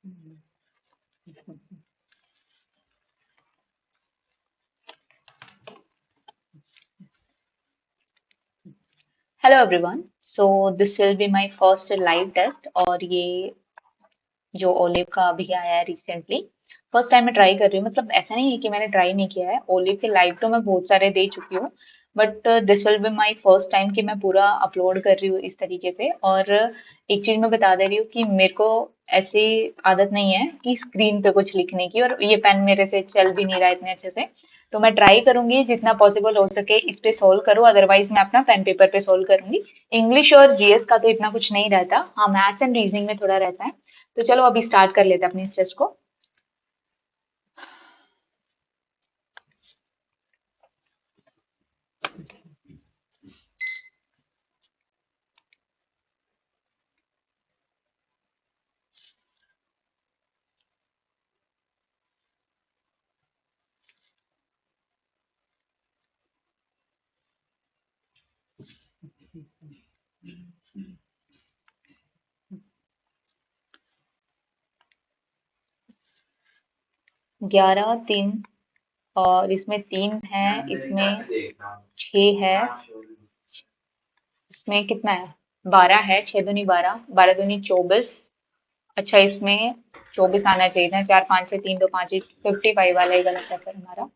Hello everyone. So this will be my first live test और ये जो olive का अभी आया है रिसेंटली, फर्स्ट टाइम मैं ट्राई कर रही हूँ। मतलब ऐसा नहीं है कि मैंने ट्राई नहीं किया है, ओलिव के लाइव तो मैं बहुत सारे दे चुकी हूँ, but this will be my first time कि मैं पूरा अपलोड कर रही हूँ इस तरीके से। और एक चीज मैं बता दे रही हूँ कि मेरे को ऐसी आदत नहीं है कि स्क्रीन पे कुछ लिखने की, और ये पेन मेरे से चल भी नहीं रहा है इतने अच्छे से। तो मैं ट्राई करूंगी जितना पॉसिबल हो सके इस पे सोल्व करूँ, अदरवाइज मैं अपना पेन पेपर पे सोल्व करूंगी। इंग्लिश और जीएस का तो इतना कुछ नहीं रहता, हाँ मैथ्स एंड रीजनिंग में थोड़ा रहता है। तो चलो अभी स्टार्ट कर लेते हैं अपनी इस टेस्ट को। 11 3 और इसमें 3 है, इसमें 6 है, इसमें कितना है, 12 है। 6 दूनी 12, 12 दूनी 24। अच्छा इसमें 24 आना चाहिए था, 4 5 से 3 तो 5 ही, 55 वाला ही गलत है फिर हमारा।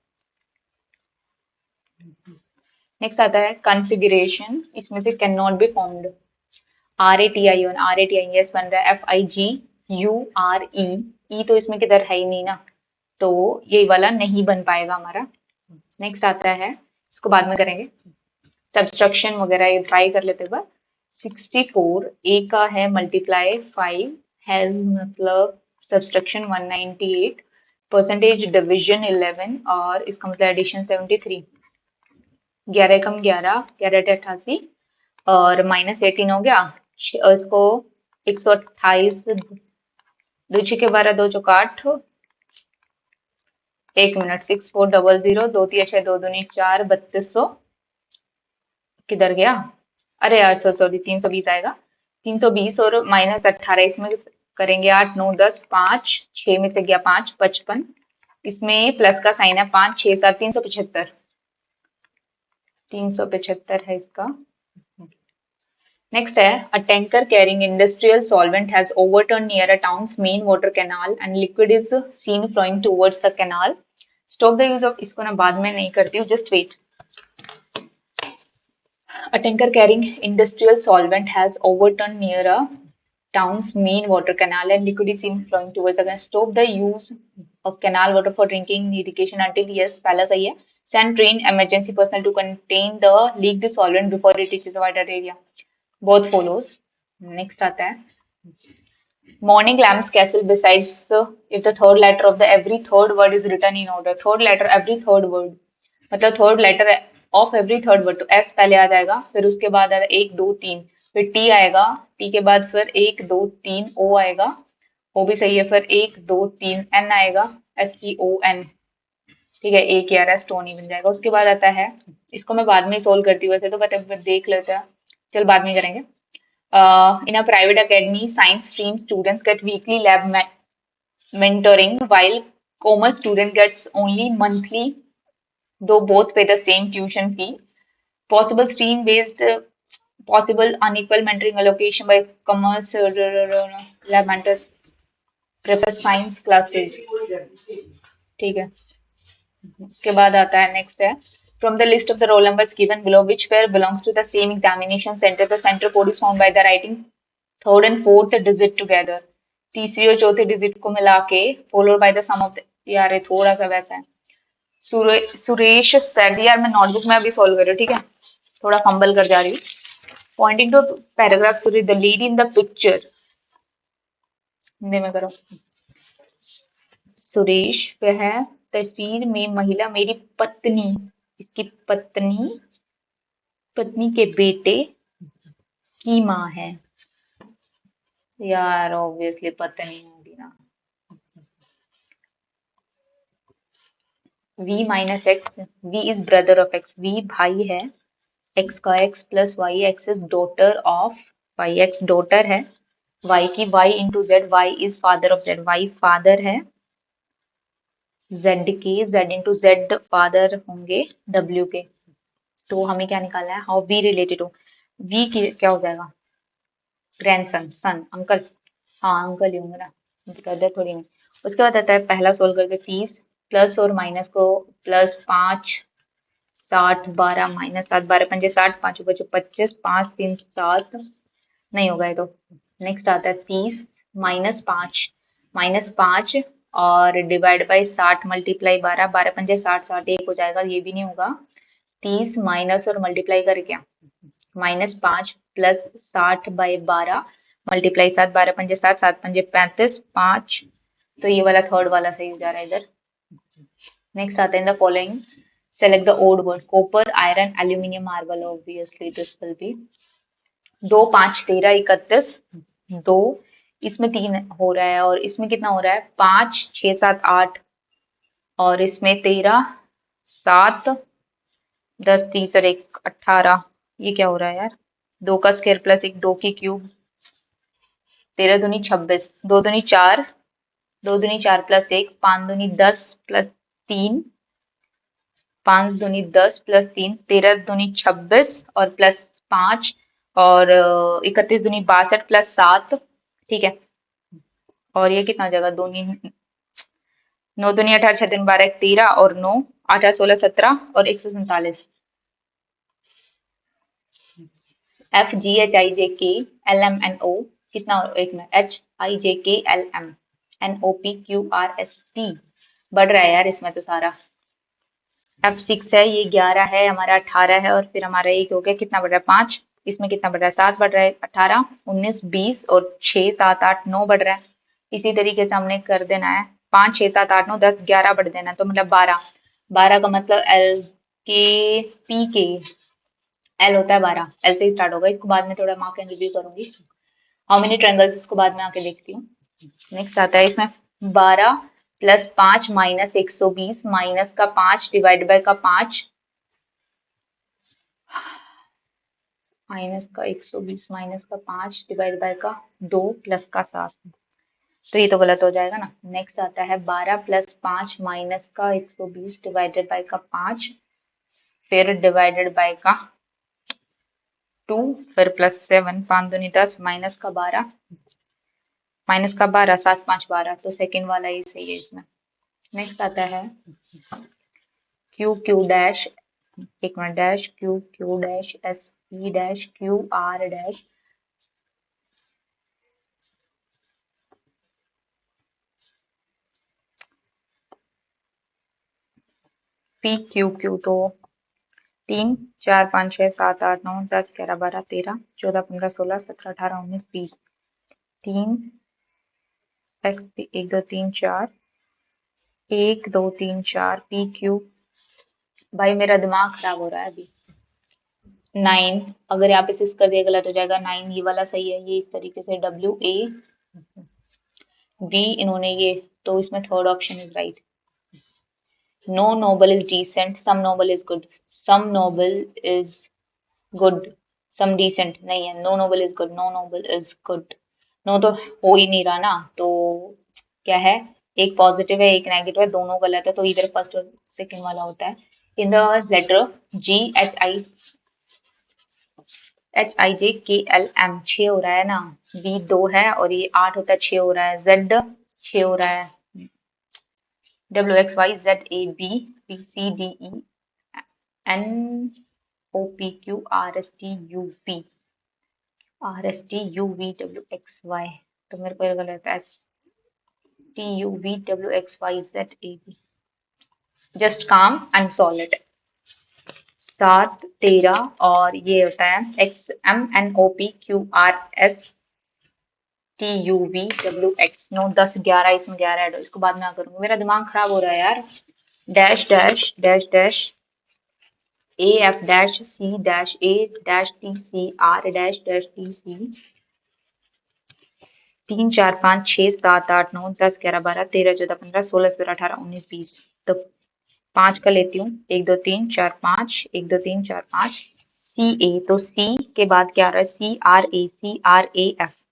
नेक्स्ट आता है कॉन्फ़िगरेशन, इसमें से can not be found. RATION yes बन रहा है, FIGURE, तो इसमें किधर है ही नहीं ना, तो ये वाला नहीं बन पाएगा हमारा। नेक्स्ट आता है, इसको बाद में करेंगे, सब्सट्रैक्शन वगैरह ये ट्राई कर लेते हैं। 64 ए का है मल्टीप्लाई 5 हैज मतलब सब्सट्रैक्शन 198, परसेंटेज डिवीजन 11 और इसका मतलब एडिशन 73। 11 कम 11, 11 88 और -18 हो गया। और इसको 128, दो छः के 12, दो चौक 8, 1 मिनट, 6400, दो तीन 6, दो दूनी 4, 3200, किधर गया, अरे यार सो सॉरी, 320 आएगा। 320 और -18, इसमें करेंगे 8 9 10, 5 6 में से गया 5, 55, इसमें प्लस का साइन है, 5 6 7, 375, 375 है इसका। नेक्स्ट है, a tanker carrying industrial solvent has overturn near a town's main water canal and liquid is seen flowing towards the canal. Stop the use of, इसको ना बाद में नहीं करती हूँ, just wait. A tanker carrying industrial solvent has overturned near a town's main water canal and liquid is seen flowing towards the canal. Stop the use of canal water for drinking irrigation until, yes, पहला सही है. Send trained emergency personnel to contain the leaked solvent before it reaches a wider area. Both follows. Next आता है. Morning lamps castle besides if the third letter of the every third word is written in order. Third letter every third word. मतलब third letter of every third word, तो S पहले आ जाएगा, फिर उसके बाद आएगा 1 2 3, फिर टी आएगा, टी के बाद फिर 1 2 3 ओ आएगा, ओ भी सही है, फिर 1 2 3 एन आएगा, STON। ठीक है, एक यार स्टोन ही बन जाएगा। उसके बाद आता है, इसको मैं बाद में सोल्व करती हूँ वैसे तो, बट अब देख लेते हैं, चल बाद में करेंगे। In a private academy science stream students get weekly lab mentoring while commerce student gets only monthly, though both pay the same tuition fee. Possible stream based, possible unequal mentoring allocation by commerce lab mentors prefer science classes। ठीक है, उसके बाद आता है, next है, from the list of the roll numbers given below which pair belongs to the same examination center, the center code is found by the writing third and fourth digit together। तीसरी और चौथी digit को मिला के followed by the sum of the, यार ये थोड़ा सा वैसा है। सुरेश सेड, यार मैं नोटबुक में अभी सॉल्व कर रही हूँ, ठीक है, थोड़ा फंबल कर जा रही हूँ। Pointing to paragraph, Surya the lady in the picture, Hindi में करो। सुरेश, वह तस्वीर में महिला मेरी पत्नी, इसकी पत्नी, पत्नी के बेटे की माँ है। यार ऑब्वियसली पत्नी होगी ना। v minus x, v is brother of x, v भाई है, x का x plus y, x is daughter of y, x daughter है, y की y into z, y is father of z, y father है z के, z into z father होंगे w के। तो हमें क्या निकालना है, how v related to, v की क्या हो जाएगा, ग्रैंडसन, सन, अंकल, हाँ अंकल ही होंगे ना, ब्रदर थोड़ी नहीं। उसके बाद आता है पहला सोल्व करके 30 प्लस और माइनस को, प्लस 5 60 12 माइनस 7 12 पंजे 60 5 बचे 25 5 3 7, नहीं होगा ये तो। नेक्स्ट आता है 30 माइनस 5 और डिवाइड बाई 60 मल्टीप्लाई 12 12 पंजे 60 60 एक हो जाएगा, ये भी नहीं होगा। 30 माइनस और मल्टीप्लाई कर क्या, -5 प्लस 60/12 मल्टीप्लाई 7 12 पंजे 7 7 पंजे 35 5, तो ये वाला थर्ड वाला सही हो जा रहा है इधर। नेक्स्ट आता है in the following select the odd word, copper iron aluminium marble, obviously this will be 2 5 13 31 2, इसमें 3 हो रहा है और इसमें कितना हो रहा है 5 6 7 8, और इसमें 13 7 10 30 और 1 18, ये क्या हो रहा है यार, 2 का स्क्वायर प्लस 1 2 की क्यूब, 13 दूनी 26 2 दूनी 4 2 दूनी 4 प्लस 1 5 दूनी 10 प्लस 3 5 दूनी 10 प्लस 3 13 दूनी 26 और प्लस 5 और 31 दूनी 62 प्लस 7, ठीक है। और ये कितना हो जाएगा, दूनी 9 दूनी 18 6 दूनी 12 13 और 9 8 16 17 और 147, FGHIJKLMNO कितना, एक में HIJKLMNOPQRST बढ़ रहा है यार इसमें तो सारा। F6 है, ये 11 है, हमारा 18 है और फिर हमारा एक हो गया, कितना बढ़ रहा है 5, इसमें कितना बढ़ रहा है 7 बढ़ रहा है, 18 19 20 और 6 7 8 9 बढ़ रहा है। इसी तरीके से हमने कर देना है 5 6 7 8 9 10 11 बढ़ देना, तो मतलब 12 12 का मतलब L के P के, एल होता है 12, एल से स्टार्ट होगा, इसको बाद में थोड़ा मार्क एंड रिव्यू करूंगी, हाउ मेनी ट्रायंगल्स इसको बाद में आके देखती हूँ। नेक्स्ट आता है इसमें 12 प्लस 5 माइनस 120 माइनस का 5 डिवाइड बाय का 5 माइनस का 120 माइनस का 5 डिवाइड बाय का 2 प्लस का 7, तो ये तो गलत हो जाएगा ना। नेक्स्ट आता है 12 प्लस 5 माइनस का 120 डिवाइडेड बाय का 5 फिर डिवाइडेड बाय का 2 फिर प्लस 7 5 दूनी 10 माइनस का 12 7 5 12, तो सेकंड वाला ही सही है इसमें। नेक्स्ट आता है क्यू क्यू डैश, एक minute, dash Q Q dash S P dash Q R dash P Q Q, तो 3 4 5 6 7 8 9 10 11 12 13 14 15 16 17 18 19 20, 3 एस पी 1 2 3 4 1 2 3 4 पी क्यू, भाई मेरा दिमाग खराब हो रहा है अभी। 9, अगर यहाँ पे सिस कर दिया गलत हो जाएगा, 9 ये वाला सही है, ये इस तरीके से WAB इन्होंने ये, तो इसमें third option is right. No noble is decent, some noble is good, some noble is good, some decent नहीं है, no noble is good, no noble is good, no तो हो ही नहीं रहा ना, तो क्या है, एक पॉजिटिव है एक नेगेटिव है, दोनों गलत है, तो इधर फर्स्ट और सेकंड वाला होता है। इन द लेटर GHIJKLM 6 हो रहा है ना, B 2 है और ये 8 होता है, 6 हो रहा है, Z 6 हो रहा है, WXYZAB BCDE NOPQRSTUV तो मेरे को ये गलत है, STUVWXYZAB, जस्ट काम एंड सॉल्व इट। 7 13 और ये होता है XMNOPQRS TUVWX 9 10 11, इसमें 11 ऐड, इसको बाद में ना करूंगी, मेरा दिमाग खराब हो रहा है यार। Dash dash dash dash AF dash C dash A dash TC R dash dash TC 3 4 5 6 7 8 9 10 11 12 13 14 15 16 17 18 19 20, तो 5 का लेती हूँ, 1 2 3 4 5 1 2 3 4 5 CA, तो C के बाद क्या आ रहा है CRA CRAF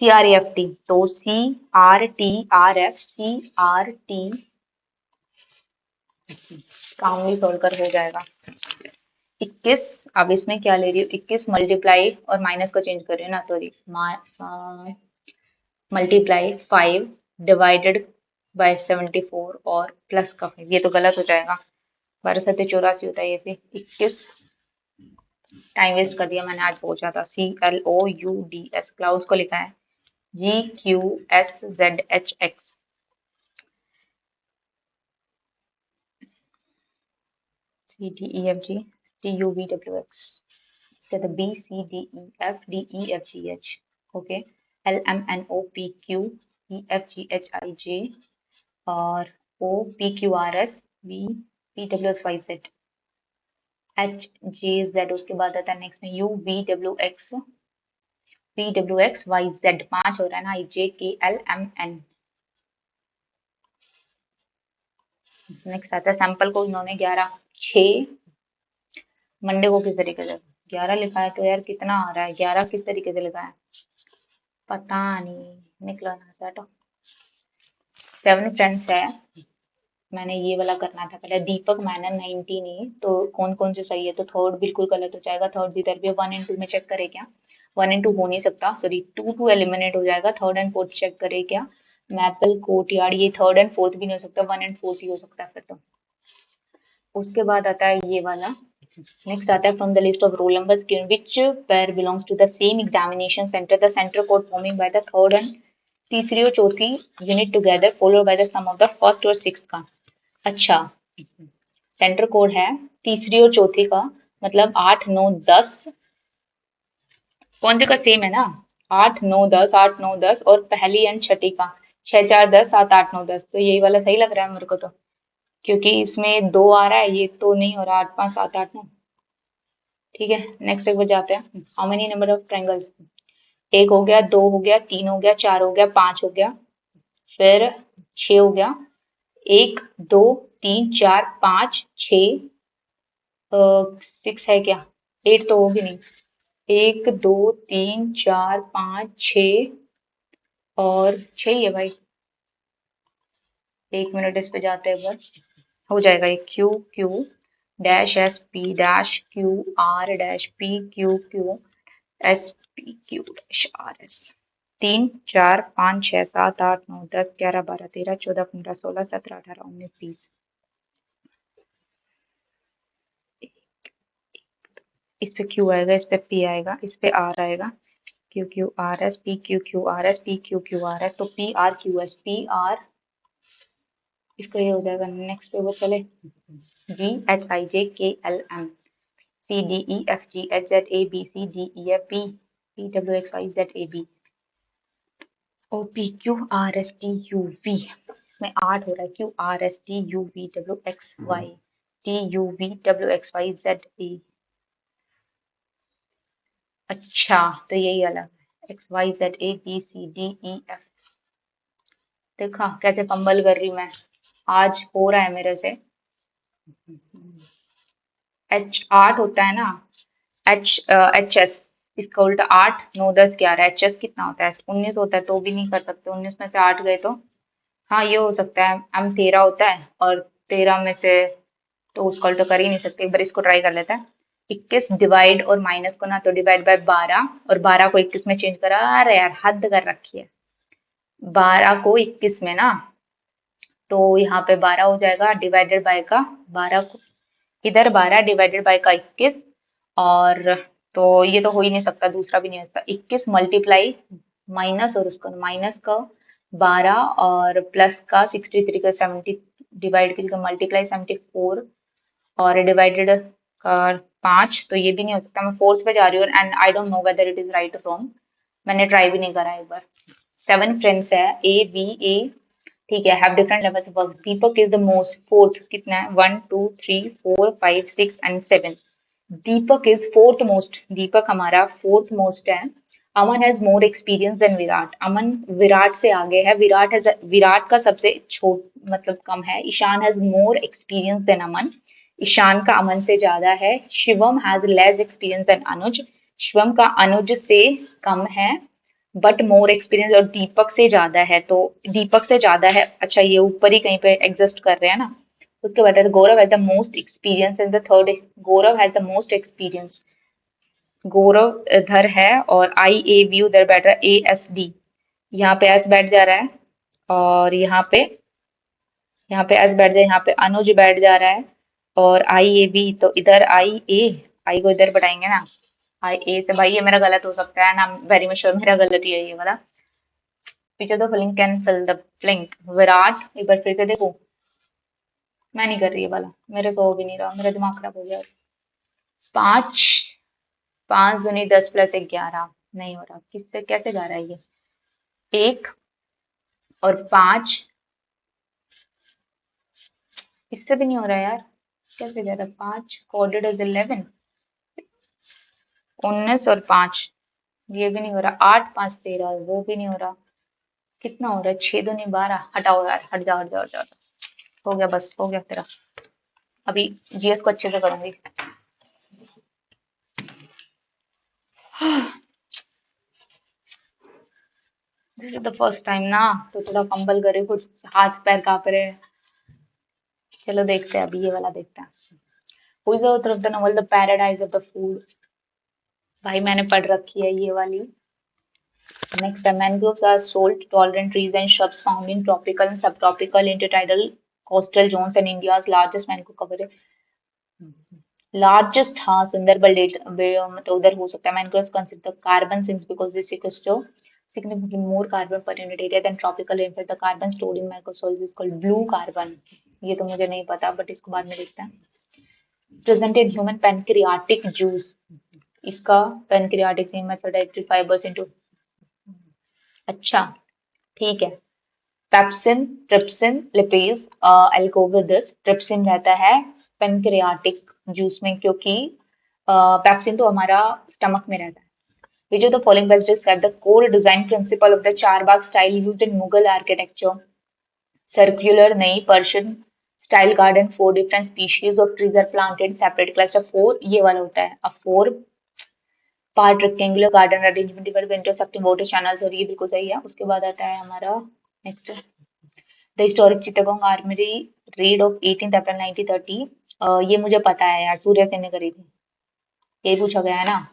CREFT, तो CRTRF काम भी सॉल्व कर हो जाएगा। 21, अब इसमें क्या ले रही हूँ, 21 मल्टीप्लाई और माइनस को चेंज कर रही हूँ ना, सॉरी, मल्टीप्लाई 5 डिवाइडेड बाय 74 और प्लस का 5, ये तो गलत हो जाएगा, 12×7 = 84 होता है, ये फिर 21 टाइम वेस्ट कर दिया मैंने, आज पहुंचा था। CLOUDS क्लाउड को लिखा है GQSZHX, CDEFG TUVWX, इसके बाद BCDEFDEFGH, ओके, LMNOPQEFGHIJ और OPQRSVPWXYZ HJZ, उसके बाद आता है नेक्स्ट में UVWXVWXYZ, 5 हो रहा है ना, IJKLMN। नेक्स्ट आता है सैंपल को इन्होंने 11/6 मंडे को किस तरीके से 11 लिखा है, तो यार कितना आ रहा है 11 किस तरीके से लिखा है, पता नहीं, निकला ना सेट। 7 फ्रेंड्स है, मैंने ये वाला करना था पहले, दीपक मैनन 19 है, तो कौन कौन से सही है, तो थर्ड बिल्कुल गलत हो जाएगा, थर्ड जिधर भी 1 and 2 में चेक करे क्या, 1 and 2 हो नहीं सकता, सॉरी 2 एलिमिनेट हो जाएगा, थर्ड एंड फोर्थ चेक करे क्या, मैपल कोर्ट यार्ड, ये थर्ड एंड फोर्थ भी नहीं हो सकता, 1 and 4 ही हो सकता है फिर तो। उसके बाद आता है ये वाला, नेक्स्ट आता है from the list of roll numbers given which pair belongs to the same examination centre, the centre code forming by the third and तीसरी और चौथी unit together followed by the sum of the first और sixth का। अच्छा, centre code है तीसरी और चौथी का, मतलब 8 9 10, कौन से का सेम है ना, 8 9 10 8 9 10, और पहली एंड छठी का 6 4 10 7 8 9 10, तो यही वाला सही लग रहा है मेरे को तो, क्योंकि इसमें 2 आ रहा है, ये तो नहीं हो रहा, 8 5 7 8 9। ठीक है, नेक्स्ट एक बार जाते हैं, how many number of triangles, 1 हो गया, 2 हो गया, 3 हो गया, 4 हो गया, 5 हो गया, फिर 6 हो गया, 1 2 3 4 5 6, 6 है क्या, 8 तो होगी नहीं, 1 2 3 4 5 6 और 6 ही है भाई, 1 मिनट इस पे जाते हैं बस, हो जाएगा ये Q Q dash S P dash Q R dash P Q Q S P Q dash R S, 3 4 5 6 7 8 9 10 11 12 13 14 15 16 17 18 19 20, इस पे क्यू आएगा, इस पे पी आएगा, इस पे आर आएगा, Q Q R S P Q Q R S P Q Q R S, तो P R Q S P R, इसका ये हो जाएगा। नेक्स्ट पे वो चले, जी H I J K L M C D E F G H Z A B C D E F P P W X Y Z A B O P Q R S T U V, इसमें 8 हो रहा है, Q R S T U V W X Y T U V W X Y Z A, अच्छा तो यही अलग है, X Y Z A B C D E F, देखा कैसे फंबल कर रही मैं, आज हो रहा है मेरे से। एच 8 होता है ना, एच एच एस, इसका उल्टा 8 9 10 11, एच एस कितना होता है, 19 होता है, तो भी नहीं कर सकते, 19 में से 8 गए तो, हाँ ये हो सकता है, एम 13 होता है, और 13 में से तो उसका उल्टा कर ही नहीं सकते, एक बार इसको ट्राई कर लेते हैं, 21 डिवाइड और माइनस को ना, तो डिवाइड बाय 12, और 12 को 21 में चेंज करा, अरे यार हद कर रखी है, 12 को 21 में ना, तो यहाँ पे 12 हो जाएगा डिवाइडेड बाय का 12 को, इधर 12 डिवाइडेड बाय का 21, और तो ये तो हो ही नहीं सकता, दूसरा भी नहीं हो सकता, 21 मल्टीप्लाई माइनस और उसका माइनस का 12 और प्लस का 63 का 70 डिवाइड करके मल्टीप्लाई 74 और डिवाइडेड का 5, तो ये भी नहीं हो सकता, मैं फोर्थ पे जा रही हूँ and I don't know whether it is right और रॉन्ग, मैंने ट्राई भी नहीं करा एक बार। 7 फ्रेंड्स है, ए बी ए, ठीक है, have different levels of work, Deepak is the most, fourth कितना है, 1 2 3 4 5 6 and 7, Deepak is fourth most, Deepak हमारा फोर्थ मोस्ट है, Aman has more experience than Virat, Aman Virat से आगे है, विराट का सबसे छोट मतलब कम है, Ishaan has more experience than Aman, Ishaan का अमन से ज्यादा है, Shivam has less experience than Anuj, Shivam का अनुज से कम है, बट मोर एक्सपीरियंस और दीपक से ज्यादा है, तो दीपक से ज्यादा है, अच्छा ये ऊपर ही कहीं पे एग्जिस्ट कर रहे हैं ना। उसके बाद है Gaurav has the most experience in the third, Gaurav has the most experience, Gaurav इधर है और आई ए वी उधर बैठ रहा है, ए एस डी, यहाँ पे एस बैठ जा रहा है, और यहाँ पे एस बैठ जाए, यहाँ पे अनुज बैठ जा रहा है, और आई ए बी, तो इधर आई को इधर बढ़ाएंगे ना, आई ए से, भाई ये मेरा गलत हो सकता है ना, वेरी मच श्योर मेरा गलत ही है ये वाला। पीछे तो filling can fill the blank, Virat, एक बार फिर से देखो, मैं नहीं कर रही है वाला, मेरे से हो भी नहीं रहा, मेरा दिमाग खराब हो गया। पांच, पांच दूनी 10 प्लस 11, नहीं हो रहा, किससे कैसे जा रहा है ये, एक और पांच, इससे भी नहीं हो रहा यार, कैसे जा रहा है, पांच कोडेड एज 11, 19 और पांच, ये भी नहीं हो रहा, 8 5 13, वो भी नहीं हो रहा, कितना हो रहा है, 6 दूनी 12, हटाओ यार, हट जाओ हट जाओ हट जाओ, हो गया, बस हो गया तेरा, अभी जीएस को अच्छे से करूंगी। This is the first time ना, तो थोड़ा फंबल करे, कुछ हाथ पैर कांप रहे हैं। चलो देखते हैं, अभी ये वाला देखते हैं। Who is the author of the novel the paradise of the food, भाई मैंने पढ़ रखी है ये वाली। नेक्स्ट है, mangroves are salt tolerant trees and shrubs found in tropical and subtropical intertidal coastal zones and India's largest mangrove cover है। Largest, हाँ सुंदरबन मतलब उधर हो सकता है। Mangroves consist the carbon sinks because they sequester significantly more carbon per unit area than tropical rainforest. The carbon stored in micro soils is called blue carbon. ये तो मुझे नहीं पता, बट इसको बाद में देखते हैं। Present in human pancreatic juice, इसका pancreatic method dietary fibres into, अच्छा ठीक है। Pepsin, trypsin, lipase, I go with this, trypsin रहता है पैनक्रियाटिक जूस में, क्योंकि पेप्सिन तो हमारा स्टमक में रहता है। Which of the following best describe the core design principle of the Charbagh style used in Mughal architecture? Circular, नहीं, Persian style garden, 4 different species of trees are planted, separate cluster, 4, ये वाला होता है, a 4 part rectangular garden arrangement divided into intersecting water channels, और ये बिल्कुल सही है। उसके बाद आता है हमारा next, the historic Chittagong armoury raid of 18 April 1930, ये मुझे पता है यार, सूर्य सेन ने करी थी, ये पूछा गया है ना,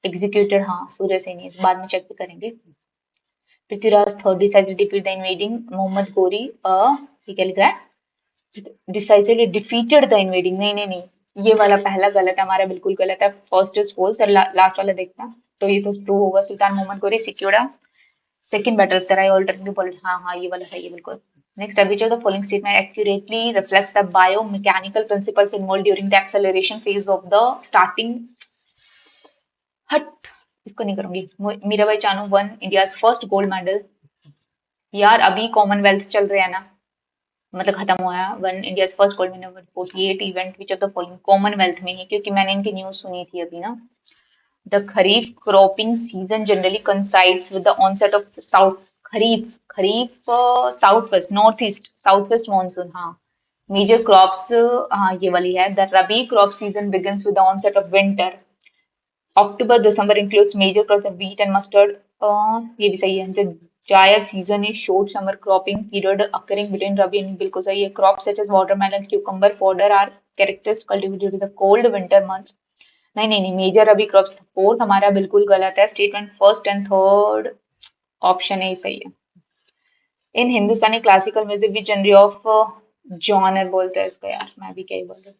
एग्जीक्यूटेड, हाँ सूर्य सेन, इस बाद में चेक भी करेंगे। Prithviraj third decided to defeat the invading Mohammad Ghori, ये क्या लिख रहा है, डिसाइडेडली डिफीटेड द इन्वेडिंग, नहीं नहीं नहीं, ये वाला पहला गलत है हमारा, बिल्कुल गलत है, फर्स्ट इज फॉल्स, और लास्ट वाला देखते हैं, तो ये तो ट्रू होगा, Sultan Mohammad Ghori secured second battle of Tarai alternative पॉलिट, हाँ हाँ ये वाला सही है बिल्कुल। Next, which of the following statement accurately reflects the biomechanical principles involved during the acceleration phase of the starting, हट, इसको नहीं करूंगी। Mirabai Chanu one India first gold medal, यार अभी कॉमनवेल्थ चल रहे हैं ना, मतलब खत्म हुआ है, one India first gold medal 48 event which of the following, Commonwealth में ही, क्योंकि मैंने इनकी न्यूज सुनी थी अभी ना। The kharif cropping season generally coincides with the onset of south, kharif, kharif south west, north east south west monsoon, हाँ। Major crops, हाँ ये वाली है, the rabi crop season begins with the onset of winter, October December includes major crops of wheat and mustard, ये भी सही है। The dry season is short summer cropping period occurring between Rabi and, बिल्कुल सही है। Crops such as watermelon, cucumber, fodder are characteristic cultivated during the cold winter months. नहीं नहीं नहीं, मेजर रबी क्रॉप्स, फोर्थ हमारा बिल्कुल गलत है statement, first and third option ही सही है। इन हिंदुस्तानी क्लासिकल म्यूजिक भी जनरी ऑफ जॉनर बोलते हैं इसको, यार मैं भी क्या ही बोल रही हूँ।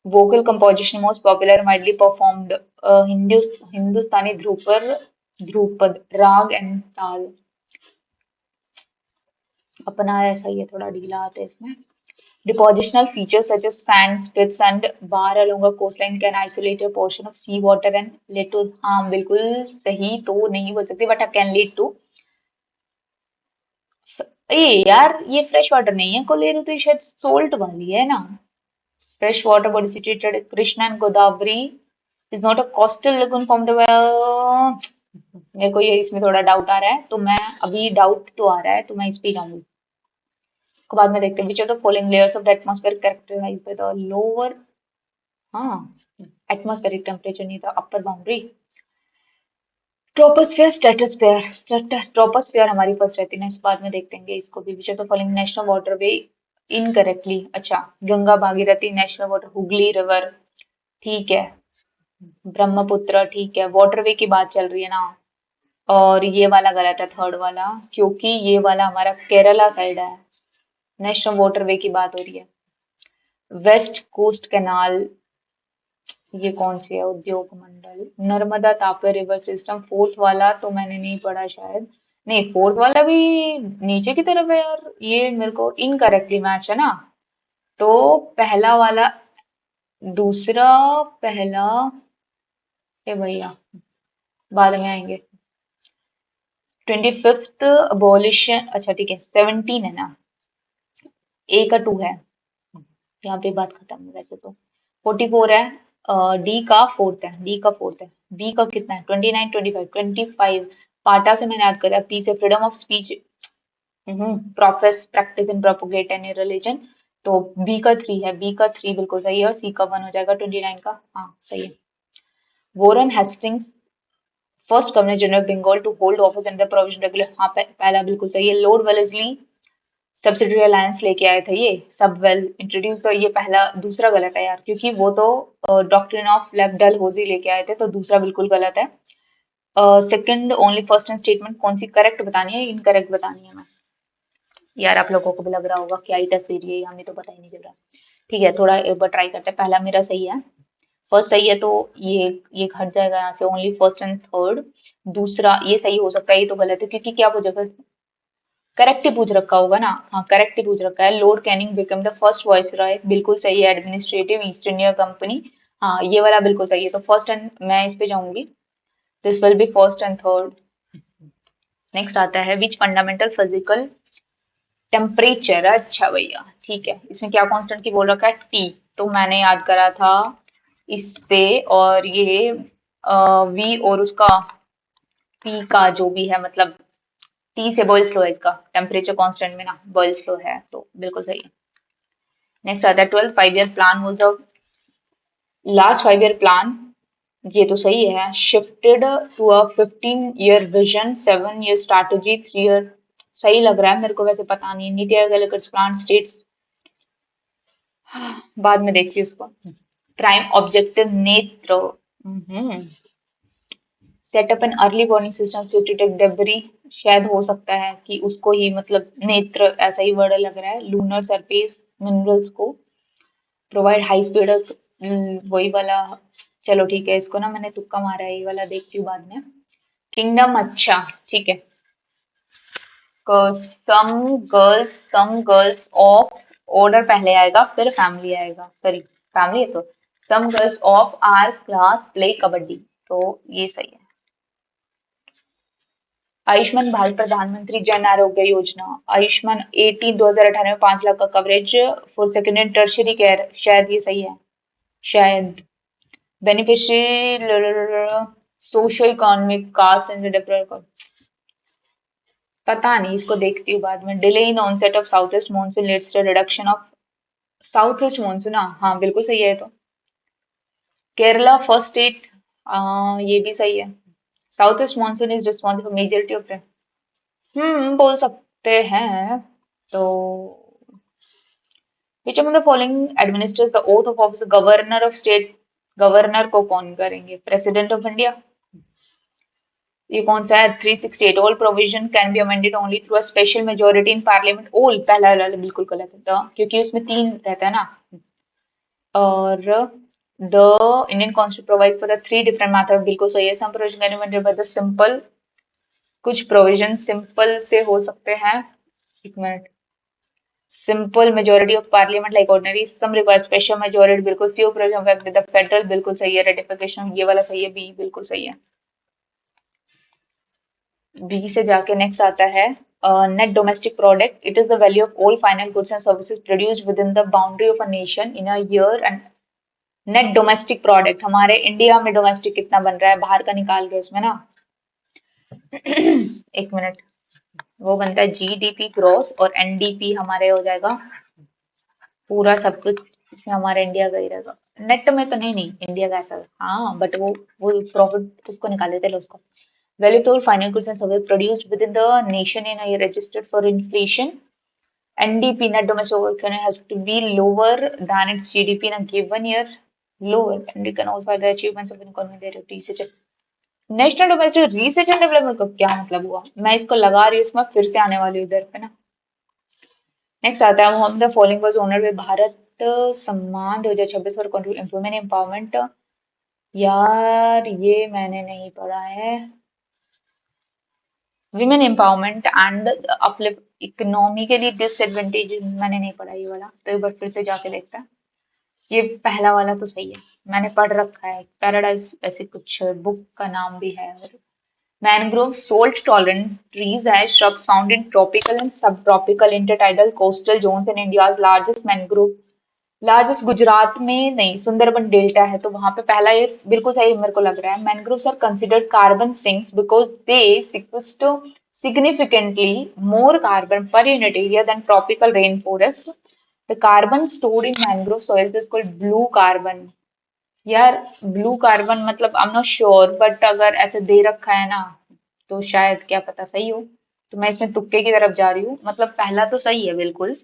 Vocal composition most popular widely performed, Hindustani Dhrupar, Dhrupad, raga and ताल, अपना ऐसा ही है, थोड़ा ढीला आता है इसमें। Depositional features such as sand spits and bar along a coastline can isolate a portion of sea water and lead to, हाँ बिल्कुल सही तो नहीं बोल सकते, बट can lead to, ये यार ये फ्रेश वाटर नहीं है, कोलेरू तो शायद सोल्ट वाली है ना। Fresh water body situated Krishna and Godavari is not a coastal lagoon from the well, मेरे को ये इसमें थोड़ा डाउट आ रहा है, तो मैं अभी डाउट तो आ रहा है, तो मैं इस पे जाऊंगी। उसके बाद में देखते हैं, which of the following layers of the atmosphere characterized by the lower, हाँ एटमॉस्फेरिक टेम्परेचर नहीं था, upper boundary. Troposphere stratosphere troposphere हमारी फर्स्ट रहती है, नेक्स्ट बाद में देख लेंगे इसको भी। Which of the following national waterway incorrectly, अच्छा Ganga Bhagirathi national water, Hooghly river ठीक है, ब्रह्मपुत्र ठीक है, वाटरवे की बात चल रही है ना। और ये वाला गलत है, थर्ड वाला, क्योंकि ये वाला हमारा केरला साइड है, नेशनल वाटरवे की बात हो रही है। वेस्ट कोस्ट कैनाल, ये कौन सी है, Udyogamandal, Narmada Tapi river system, fourth वाला तो मैंने नहीं पढ़ा शायद, नहीं फोर्थ वाला भी नीचे की तरफ है यार, ये मेरे को इनकरेक्टली मैच है ना। तो पहला वाला, दूसरा, पहला, ए भैया बाद में आएंगे। 25th अबॉलिशन, अच्छा ठीक है, 17 है ना, ए का 2 है, यहाँ पे बात खत्म है वैसे तो। 44 है, डी का फोर्थ है, डी का फोर्थ है, बी का कितना है, 29, 25, 25, पाटा से मैंने याद करा, पी से freedom of speech, profess practice and propagate any religion, तो बी का 3 है, बी का 3 बिल्कुल सही है, और सी का 1 हो जाएगा 29 का, हाँ सही है। Warren Hastings first governor general Bengal to hold office in the provision regular, हाँ पहला बिल्कुल सही है। लॉर्ड वेलेस्ली सब्सिडरी अलायंस लेके आए थे, ये सब वेल इंट्रोड्यूस, तो ये पहला, दूसरा गलत है यार, क्योंकि वो तो डॉक्ट्रिन ऑफ लेफ्ट डलहौजी लेके आए थे, तो दूसरा बिल्कुल गलत है। Second only first and statement कौन सी करेक्ट बतानी है, इनकरेक्ट बतानी है मैं, यार आप लोगों को भी लग रहा होगा क्या ही टेस्ट दे रही है, हमें तो पता ही नहीं चल रहा। ठीक है, थोड़ा एक बार ट्राई करते हैं, पहला मेरा सही है, फर्स्ट सही है, तो ये हट जाएगा यहाँ से, ओनली फर्स्ट एंड थर्ड। दूसरा ये सही हो सकता है, ये तो गलत है, क्योंकि क्या पूछा, करेक्ट ही पूछ रखा होगा ना, हाँ करेक्ट ही पूछ रखा है। Lord Canning become the first viceroy, बिल्कुल सही है, एडमिनिस्ट्रेटिव ईस्ट इंडिया कंपनी, हाँ ये वाला बिल्कुल सही है, तो फर्स्ट एंड, मैं इस पे जाऊंगी, this will B first and third. Next आता है, विच फंडामेंटल फिजिकल टेम्परेचर, अच्छा भैया ठीक है, इसमें क्या कांस्टेंट की बोल रखा है, टी, तो मैंने याद करा था इससे, और ये वी और उसका पी का जो भी है, मतलब टी से बॉयल स्लो है, इसका टेम्परेचर कांस्टेंट में ना बॉयल स्लो है, तो बिल्कुल सही है। नेक्स्ट आता है 12 5 year plan was the last 5 year plan, ये तो सही है, shifted to a 15 year vision, 7 year strategy, 3 year, सही लग रहा है मेरे को, वैसे पता नहीं, नीति आयोग प्लान स्टेट्स, बाद में देखती हूँ उसको। Prime objective Netra, setup an early warning system to detect debris, शायद हो सकता है कि उसको ही, मतलब नेत्र ऐसा ही वर्ड लग रहा है, लूनर सरफेस मिनरल्स को प्रोवाइड हाई स्पीड, वही वाला, चलो ठीक है, इसको ना मैंने तुक्का मारा है, ये वाला देखती हूँ बाद में। किंगडम, अच्छा ठीक है, सम गर्ल्स ऑफ, ऑर्डर पहले आएगा फिर फैमिली आएगा, सॉरी फैमिली है, तो some girls of our class play kabaddi, तो ये सही है। आयुष्मान भारत प्रधानमंत्री जन आरोग्य योजना, आयुष्मान 2018 में 5 लाख का coverage for secondary tertiary care, शायद ये सही है, शायद। Beneficiary socio economic caste and development, पता नहीं, इसको देखती हूँ बाद में। Delay in onset of south west monsoon leads to reduction of, south west monsoon, हाँ बिल्कुल सही है ये तो। केरला फर्स्ट स्टेट, ये भी सही है, south west monsoon is responsible for majority of, बोल सकते हैं, तो which of the following administrates the oath of office, governor of state, governor को कौन करेंगे, प्रेसिडेंट ऑफ इंडिया, ये कौन सा है, 368, all provision can be amended only through a special majority in parliament, all पहला वाला बिल्कुल गलत है, क्योंकि उसमें 3 रहता है ना, और the Indian constitution provide for the 3 different method, बिल्कुल सही है। Some provision can be amended by the simple, कुछ प्रोविजन सिंपल से हो सकते हैं, एक minute, simple majority of parliament like ordinary, some require special majority, बिल्कुल, few provision with the federal, बिल्कुल सही है। रेटिफिकेशन, ये वाला सही है, बी बिल्कुल सही है। बी से जाके नेक्स्ट आता है, net domestic product, it is the value of all final goods and services produced with in the boundary of a nation in a year, and net domestic product, हमारे India में domestic कितना बन रहा है बाहर का निकाल के इसमें ना, एक मिनट, वो बनता है जीडीपी ग्रॉस, और एनडीपी हमारे हो जाएगा पूरा सब कुछ, इसमें हमारे इंडिया का ही रहेगा, नेट में तो नहीं, नहीं इंडिया का ऐसा, हाँ बट वो प्रॉफिट उसको निकाल देते लोग उसको। Value of all final goods and services produced within the nation in a year registered for inflation. NDP, net domestic product, has to be lower than its GDP in a given year. Lower, and you can also add the achievements of an economy there research. National domestic research and development का क्या मतलब हुआ? मैं इसको लगा रही हूँ इसमें फिर से आने वाली इधर पे ना। नेक्स्ट आता है हम the following was honoured with Bharat सम्मान 2026 फॉर वुमेन एम्पावरमेंट। यार ये मैंने नहीं पढ़ा है। Women empowerment and uplift economically disadvantage मैंने नहीं पढ़ा ये वाला, तो एक बार फिर से जाके देखते हैं। ये पहला वाला तो सही है, मैंने पढ़ रखा है, पैराडाइज ऐसे कुछ बुक का नाम भी है। Mangrove salt tolerant trees as shrubs found in tropical and subtropical intertidal coastal zones in India's largest mangrove largest Gujarat में नहीं, सुंदरबन डेल्टा है, तो वहां पे पहला ये बिल्कुल सही मेरे को लग रहा है। Mangroves are considered carbon sinks because they sequester significantly more carbon per unit area than tropical rainforest. The carbon stored in mangrove soils is called blue carbon. यार ब्लू कार्बन मतलब I am not sure, but अगर ऐसे दे रखा है ना तो शायद क्या पता सही हो। तो मैं इसमें तुक्के की तरफ जा रही हूँ, मतलब पहला तो सही है बिल्कुल।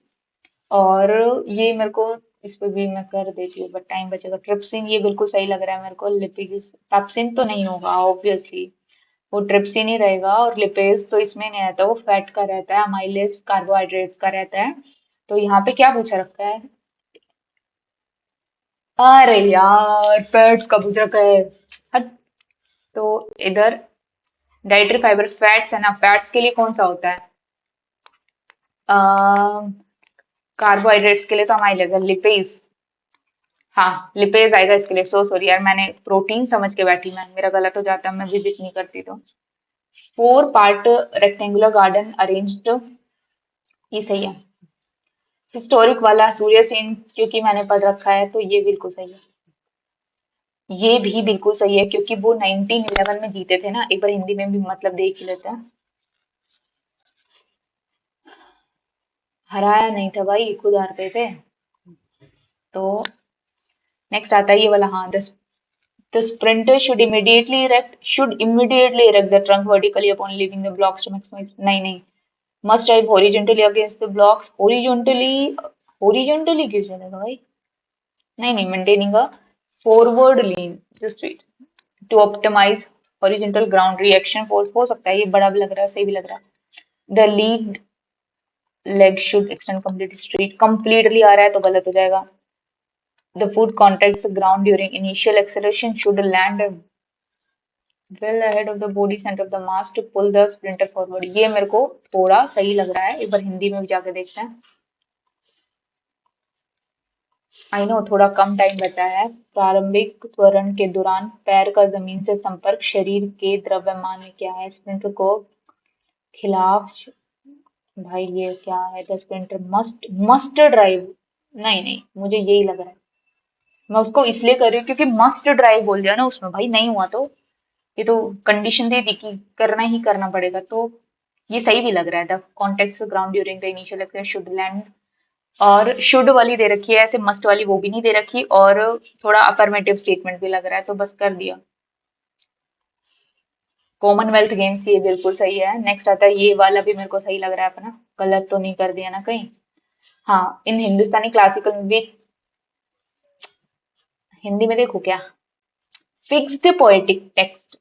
और ये मेरे को इस पे भी मैं कर देती हूँ बट टाइम बचेगा। ट्रिप्सिन ये बिल्कुल सही लग रहा है मेरे को। लिपिज पेप्सिन तो नहीं होगा ऑब्वियसली, वो ट्रिप्सिन ही रहेगा। और लिपेज तो इसमें नहीं रहता, वो फैट का रहता है। अमाइलेज कार्बोहाइड्रेट्स का रहता है। तो यहाँ पे क्या पूछा रखा है? अरे यार फैट्स का पूछ रखा है। हट। तो इधर डाइटरी फाइबर फैट्स है ना, फैट्स के लिए कौन सा होता है? कार्बोहाइड्रेट्स के लिए तो अमाइलेज है, लिपेज। हाँ लिपेज आएगा इसके लिए। सो सॉरी यार, मैंने प्रोटीन समझ के बैठी, मैं मेरा गलत हो जाता मैं विजिट नहीं करती तो। 4 पार्ट रेक्टेंगुलर गार्डन अरेंज्ड, ये सही है। हिस्टोरिक वाला सूर्य सेन क्योंकि मैंने पढ़ रखा है तो ये बिल्कुल सही है। ये भी बिल्कुल सही है क्योंकि वो 1911 में जीते थे ना। एक बार हिंदी में भी मतलब देख ही लेते हैं। हराया नहीं था भाई, खुद हारते थे। तो नेक्स्ट आता है ये वाला। हाँ, the sprinter should immediately erect the trunk vertically upon leaving the blocks to maximize। नहीं नहीं, must drive horizontally against the blocks। horizontally क्यों चलेगा भाई? नहीं नहीं, maintaining a forward lean just wait to optimize horizontal ground reaction force हो सकता है। ये बड़ा भी लग रहा है, सही भी लग रहा है। the lead leg should extend completely straight, completely आ रहा है तो गलत हो जाएगा। the foot contacts the ground during initial acceleration should land well ahead of the body center of the mass to pull the sprinter forward। ये मेरे को थोड़ा सही लग रहा है, एक बार हिंदी में भी जाके देखते हैं। आई नो थोड़ा कम टाइम बचा है। प्रारंभिक त्वरण के दौरान पैर का जमीन से संपर्क शरीर के द्रव्यमान में क्या है? स्प्रिंटर को खिलाफ। भाई ये क्या है? The sprinter must must drive. नहीं नहीं, मुझे यही लग रहा है। मैं उसको इसलिए कर रही हूँ क्योंकि मस्ट ड्राइव बोल दिया ना उसमें, भाई नहीं हुआ तो ये तो कंडीशन दे दी कि करना ही करना पड़ेगा, तो ये सही भी लग रहा है। The context ground during the initial exercise should land. और शुड वाली दे रखी है, ऐसे मस्ट वाली वो भी नहीं दे रखी, और थोड़ा अफर्मेटिव स्टेटमेंट भी लग रहा है, तो बस कर दिया। कॉमनवेल्थ गेम्स ये बिल्कुल सही है। नेक्स्ट आता है ये वाला भी मेरे को सही लग रहा है अपना, गलत तो नहीं कर दिया ना कहीं। हाँ, इन हिंदुस्तानी क्लासिकल म्यूजिक, हिंदी में देखो क्या, fixed poetic text.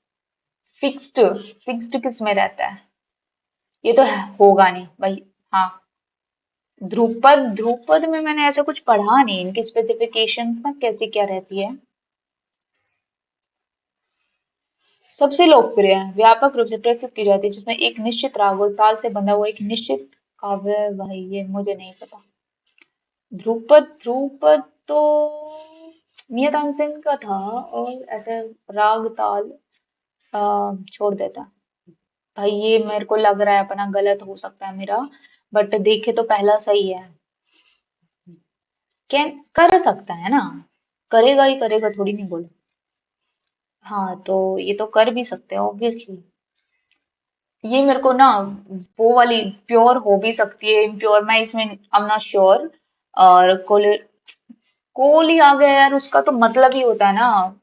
Fixed, fixed किस में रहता है? ये तो होगा नहीं भाई। हाँ, ध्रुपद, ध्रुपद में मैंने ऐसा कुछ पढ़ा नहीं, इनकी स्पेसिफिकेशंस ना कैसी क्या रहती है। सबसे लोकप्रिय है, व्यापक रूप से प्रस्तुत की जाती है, जिसमें एक निश्चित राग और ताल से बंधा हुआ एक निश्चित काव्य। भाई ये मुझे नहीं पता। ध्रुपद, ध्रुपद तो मियां तानसेन का था, और ऐसे राग ताल छोड़ देता। भाई ये मेरे को लग रहा है अपना गलत हो सकता है मेरा, बट देखे तो पहला सही है। क्या कर सकता है ना, करेगा ही करेगा, थोड़ी नहीं बोला। हाँ तो ये तो कर भी सकते हैं ऑब्वियसली। ये मेरे को ना वो वाली प्योर हो भी सकती है, इम्प्योर मैं इसमें आई एम नॉट श्योर। और कोल ही आ गया यार, उसका तो मतलब ही होता है ना,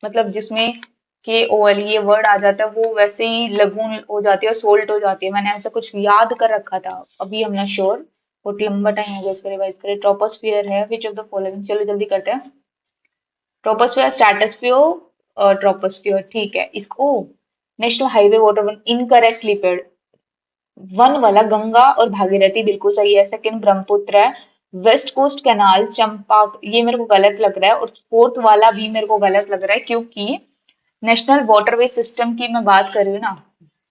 मतलब जिसमें KOL ये वर्ड आ जाता है, वो वैसे ही लगून हो जाती है, सोल्ट हो जाती है। मैंने ऐसा कुछ याद कर रखा था, अभी हम ना श्योर। बहुत लंबा टाइम हो गया इसको रिवाइज करे। ट्रोपोस्फियर है विच ऑफ द फॉलोइंग, चलो जल्दी करते हैं। ट्रोपोस्फियर, स्ट्रेटोस्फियर और ट्रोपोस्फियर, ठीक है। इसको national highway water incorrectly paid. One वाला गंगा और भागीरथी बिल्कुल सही है। सेकंड ब्रह्मपुत्र है। वेस्ट कोस्ट कैनाल चंपा, ये मेरे को गलत लग रहा है। और फोर्थ वाला भी मेरे को गलत लग रहा है, क्योंकि नेशनल वाटरवे सिस्टम की मैं बात कर रही हूँ ना।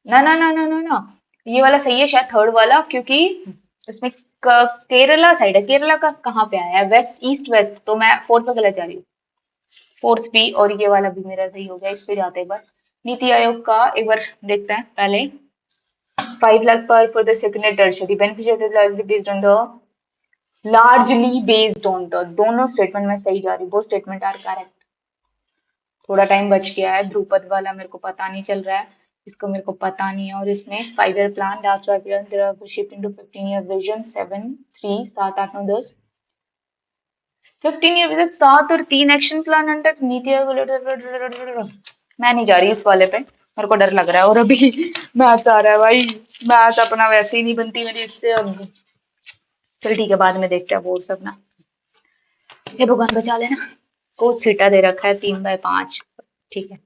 ना ना ना ना ना ना, ये वाला सही है शायद, थर्ड वाला, क्योंकि उसमें केरला साइड है। केरला का कहाँ पे आया है, वेस्ट, ईस्ट वेस्ट, तो मैं फोर्थ पे गलत जा रही हूँ। फोर्थ बी, और ये वाला भी मेरा सही हो गया। इस पे जाते हैं एक बार। नीति आयोग का एक बार देखते हैं पहले। 5 lakh per for the secondary tertiary beneficiary largely based on the दोनों स्टेटमेंट में सही जा रही है, वो स्टेटमेंट आर करेक्ट। थोड़ा टाइम बच गया है। ध्रुपद वाला मेरे को पता नहीं चल रहा है, इसको मेरे को पता नहीं है। और इसमें 5 year plan, last 5 year there are shifting to 15 year vision, 7 3 7 8 9 10 15 year vision, 7 और 3 action plan under NITI Aayog. मैं नहीं जा रही इस वाले पे, मेरे को डर लग रहा है। और अभी मैथ्स आ रहा है भाई, मैथ्स अपना वैसे ही नहीं बनती मेरी इससे अब। चल ठीक है, बाद में देखते हैं वो सब ना। ये भगवान बचा लेना। कोस थीटा दे रखा है 3/5, ठीक है।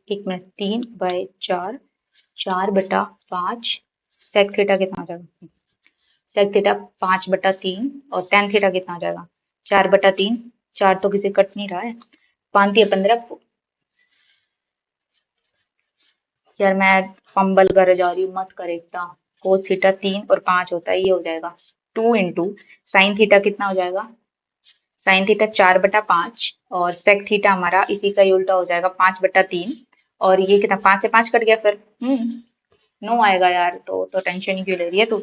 एक मिनट, 3/4, 4/5, सेक थीटा कितना आ जाएगा? सेक थीटा 5/3, और टेन थीटा कितना आ जाएगा? 4/3। चार तो किसी कट नहीं रहा है। 5 या 15। यार मैं फंबल कर जा रही हूँ, मत कर इतना। कोस थीटा 3 और 5 होता है, ये हो जाएगा 2 इंटू साइन थीटा कितना हो जाएगा? साइन थीटा 4/5, और सेक थीटा हमारा इसी का ही उल्टा हो जाएगा 5/3। और ये कितना, 5 से 5 कट गया फिर। नो आएगा यार, तो टेंशन ही क्यों ले रही है तू।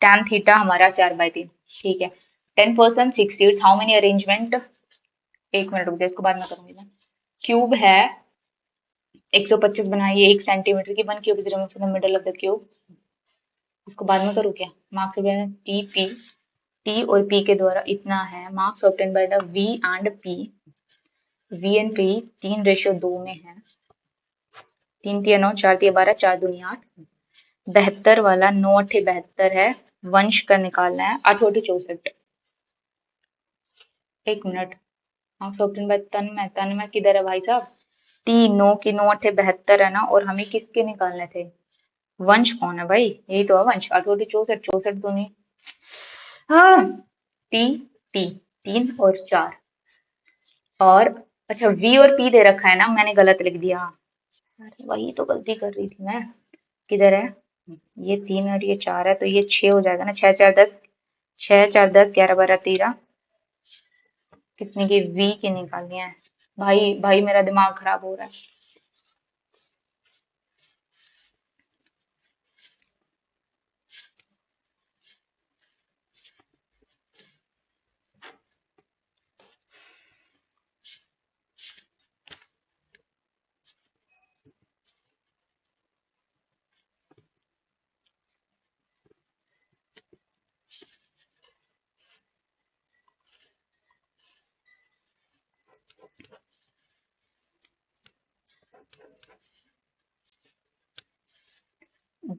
tan थीटा हमारा 4/3, ठीक है। 10% 6 हाउ मेनी अरेंजमेंट। एक मिनट रुक जा, इसको बाद में करूंगी मैं। क्यूब है 125 बनाइए 1 सेंटीमीटर की। 1 cube is removed from the middle of the cube. इसको बाद में करूँ क्या? मार्क्स टी पी, टी और पी के द्वारा इतना है। Marks obtain by the V and P. V and P 3:2 में है। 3 3 9, 4 3 12, 4 दूनी 8। 72 वाला 9 8 72 है। वंश का निकालना है। 8 8 64। एक मिनट, मार्क्स ऑब्टेन बाय तन में, तन में किधर है भाई साहब? 3 9 की 9 8 72 है ना, और हमें किसके निकालने थे? वंश कौन है भाई? यही तो है वंश। 8 8 64, 64 दूनी, हाँ, टी टी 3 और 4। और अच्छा, वी और पी दे रखा है ना, मैंने गलत लिख दिया। अरे वही तो गलती कर रही थी मैं। किधर है? ये 3 और ये 4 है, तो ये 6 हो जाएगा ना। 6 4 10, 6 4 10 11 12 13। कितने की? वी की निकालनी है। भाई भाई मेरा दिमाग खराब हो रहा है।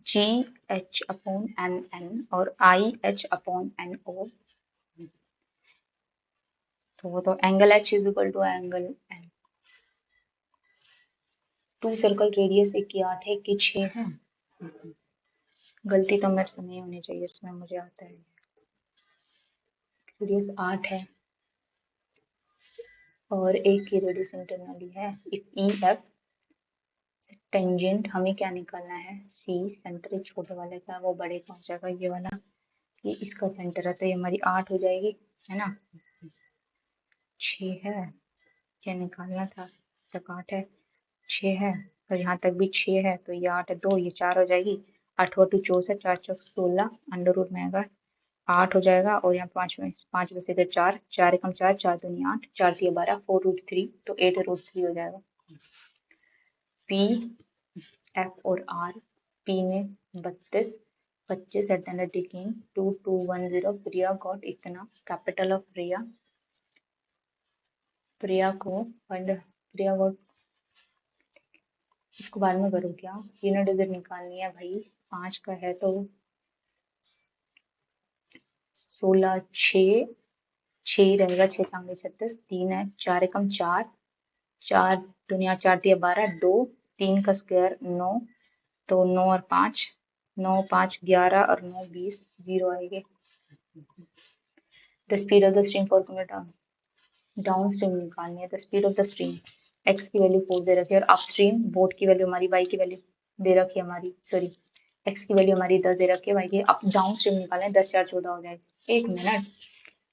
G H upon M N और I H upon N O, तो वो तो angle H is equal to angle N. 2 circle radius, एक की 8 है, एक की 6 है। गलती तो मेरे से नहीं होनी चाहिए इसमें, मुझे आता है। रेडियस 8 है और एक की रेडियस इंटरनली है। ई एफ टेंजेंट हमें क्या निकालना है? सी सेंटर छोटे वाले का, वो बड़े का हो जाएगा ये वाला। ये इसका सेंटर है, तो ये हमारी 8 हो जाएगी, है ना। 6 है, क्या निकालना था? तक 8 है, 6 है, और यहाँ तक भी 6 है, तो ये 8 है, 2 ये 4 हो जाएगी। 8 8 64, 4 4 16, अंडर रूट में आएगा 8 हो जाएगा। और यहाँ 5 में से इधर 4, 4 एकम 4, 4 दूनी 8, 4 3 12, 4√3, तो 8√3 हो जाएगा। पी एफ और आर। पी में 32, 25 at the ticking 2210। Priya got इतना, कैपिटल ऑफ प्रिया प्रिया को फंड, प्रिया को, इसको बाद में करो क्या, तीनों डिजिट निकालनी है भाई। 5 का है तो 16, 6, 6 रहेगा, 6 सांगे 36, 3 है, 4 एकम 4, 4 दुनिया 4 दिया 12, 2, 3 का स्क्वायर 9, तो 9 और 5, 9 5 11 और 9 20, 0 आएगी। The speed of the stream for down stream निकालनी है। The speed of the stream, x की वैल्यू 4 दे रखी है और अप स्ट्रीम बोट की वैल्यू हमारी, वाई की वैल्यू दे रखी है हमारी, सॉरी एक्स की वैल्यू हमारी 10 दे रखी है, वाई की, अप डाउन स्ट्रीम निकालें, 10 4 14 हो जाएगा। एक मिनट,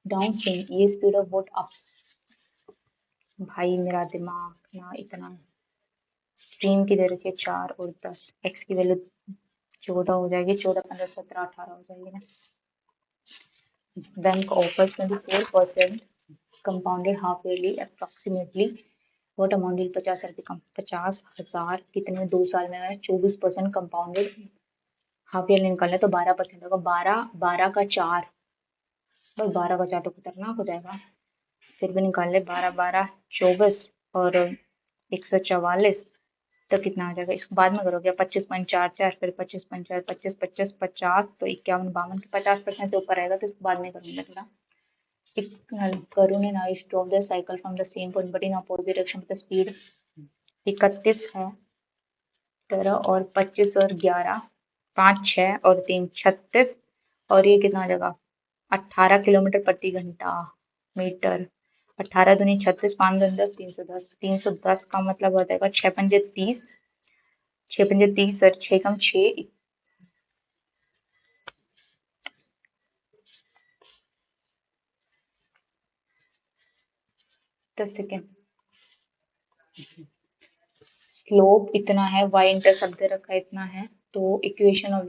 डाउन स्ट्रीम ये स्पीड ऑफ बोट अप, भाई मेरा दिमाग ना इतना, स्ट्रीम की दे रखी है 4 और 10, एक्स की वैल्यू 14 हो जाएगी, 14 15 17 18 हो जाएगी ना। Bank offers 24% compounded half yearly approximately vote amount 50,000 कम, 50,000 कितने 2 साल में है, 24% कंपाउंडेड हाफ ईयरली निकालना तो 12% होगा, 12 12 का 4, बस 12 का 4 तो खतरनाक हो जाएगा, फिर भी निकाल ले, 12 12 24 और 144, तो कितना आ जाएगा, इसको बाद में करोगे, 25.44 फिर 25.4 25 25 50, तो 51 52 के 50% से ऊपर आएगा, तो इसको बाद में करूंगा थोड़ा। Karun and I stop the cycle from the same point but in opposite direction with speed 31 है, 13 और 25 और 11, 5 6 और 3 36, और ये कितना आ जाएगा 18 किलोमीटर प्रति घंटा मीटर, 18 दूनी 36, 5 दूनी 10, 310, 310 का मतलब हो जाएगा 6 पंजे 30, 6 पंजे 30 और 6 कम 6, 10 सेकेंड। स्लोप इतना है, y इंटरसेप्ट दे रखा है इतना है, तो इक्वेशन ऑफ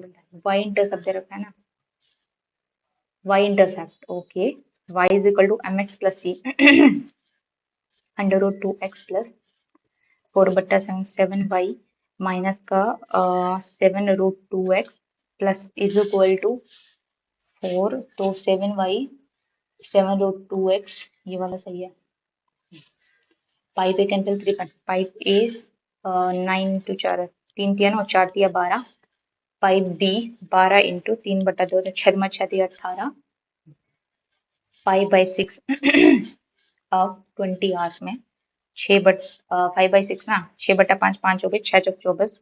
y इंटरसेप्ट दे रखा है ना, y intercept okay, y is equal to mx plus c under root 2x plus 4/7 7y minus का 7 root 2x plus is equal to 4, तो 7y 7 रूट 2x, ये वाला सही है। पाइप ए कैंसिल 3, पाइप ए 9 इंटू 4, 3 दिया ना, 4 दिया 12, पाइप बी 12 इंटू 3/2, 6 में 6 दिया 18, 5/6 अब 20 आवर्स में 5/6 ना, 6/5 5 हो गए, 6 चौक 24,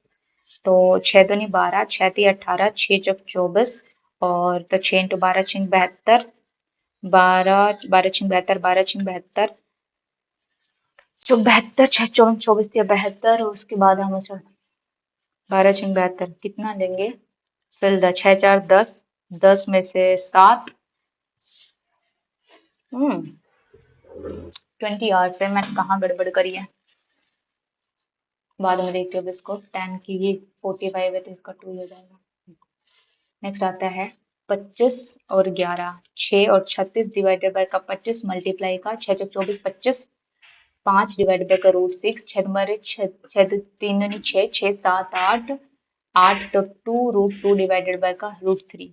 तो 6 दूनी 12, 6 ती 18, 6 चौक 24, और तो 6 इंटू 12 6 72, 12 12 6 72, 12 6 72, जो 72 6 24 24 दिया 72, उसके बाद हम 12 6 72 कितना लेंगे, फिर 6 4 10, 10 में से 7, 20 आवर्स है, मैंने कहाँ गड़बड़ करी है, बाद में देखते हो इसको, 10 की ये 45 है तो इसका 2 हो जाएगा। नेक्स्ट आता है 25 और 11, 6 और 36 डिवाइडेड बाय का 25 मल्टीप्लाई का 6 चौक 24 25, 5 डिवाइडेड बाय का रूट 6, 6 तुम्हारे 6 3 दूनी 6, 6 7 8, 8 तो 2 रूट 2 डिवाइडेड बाय का रूट 3,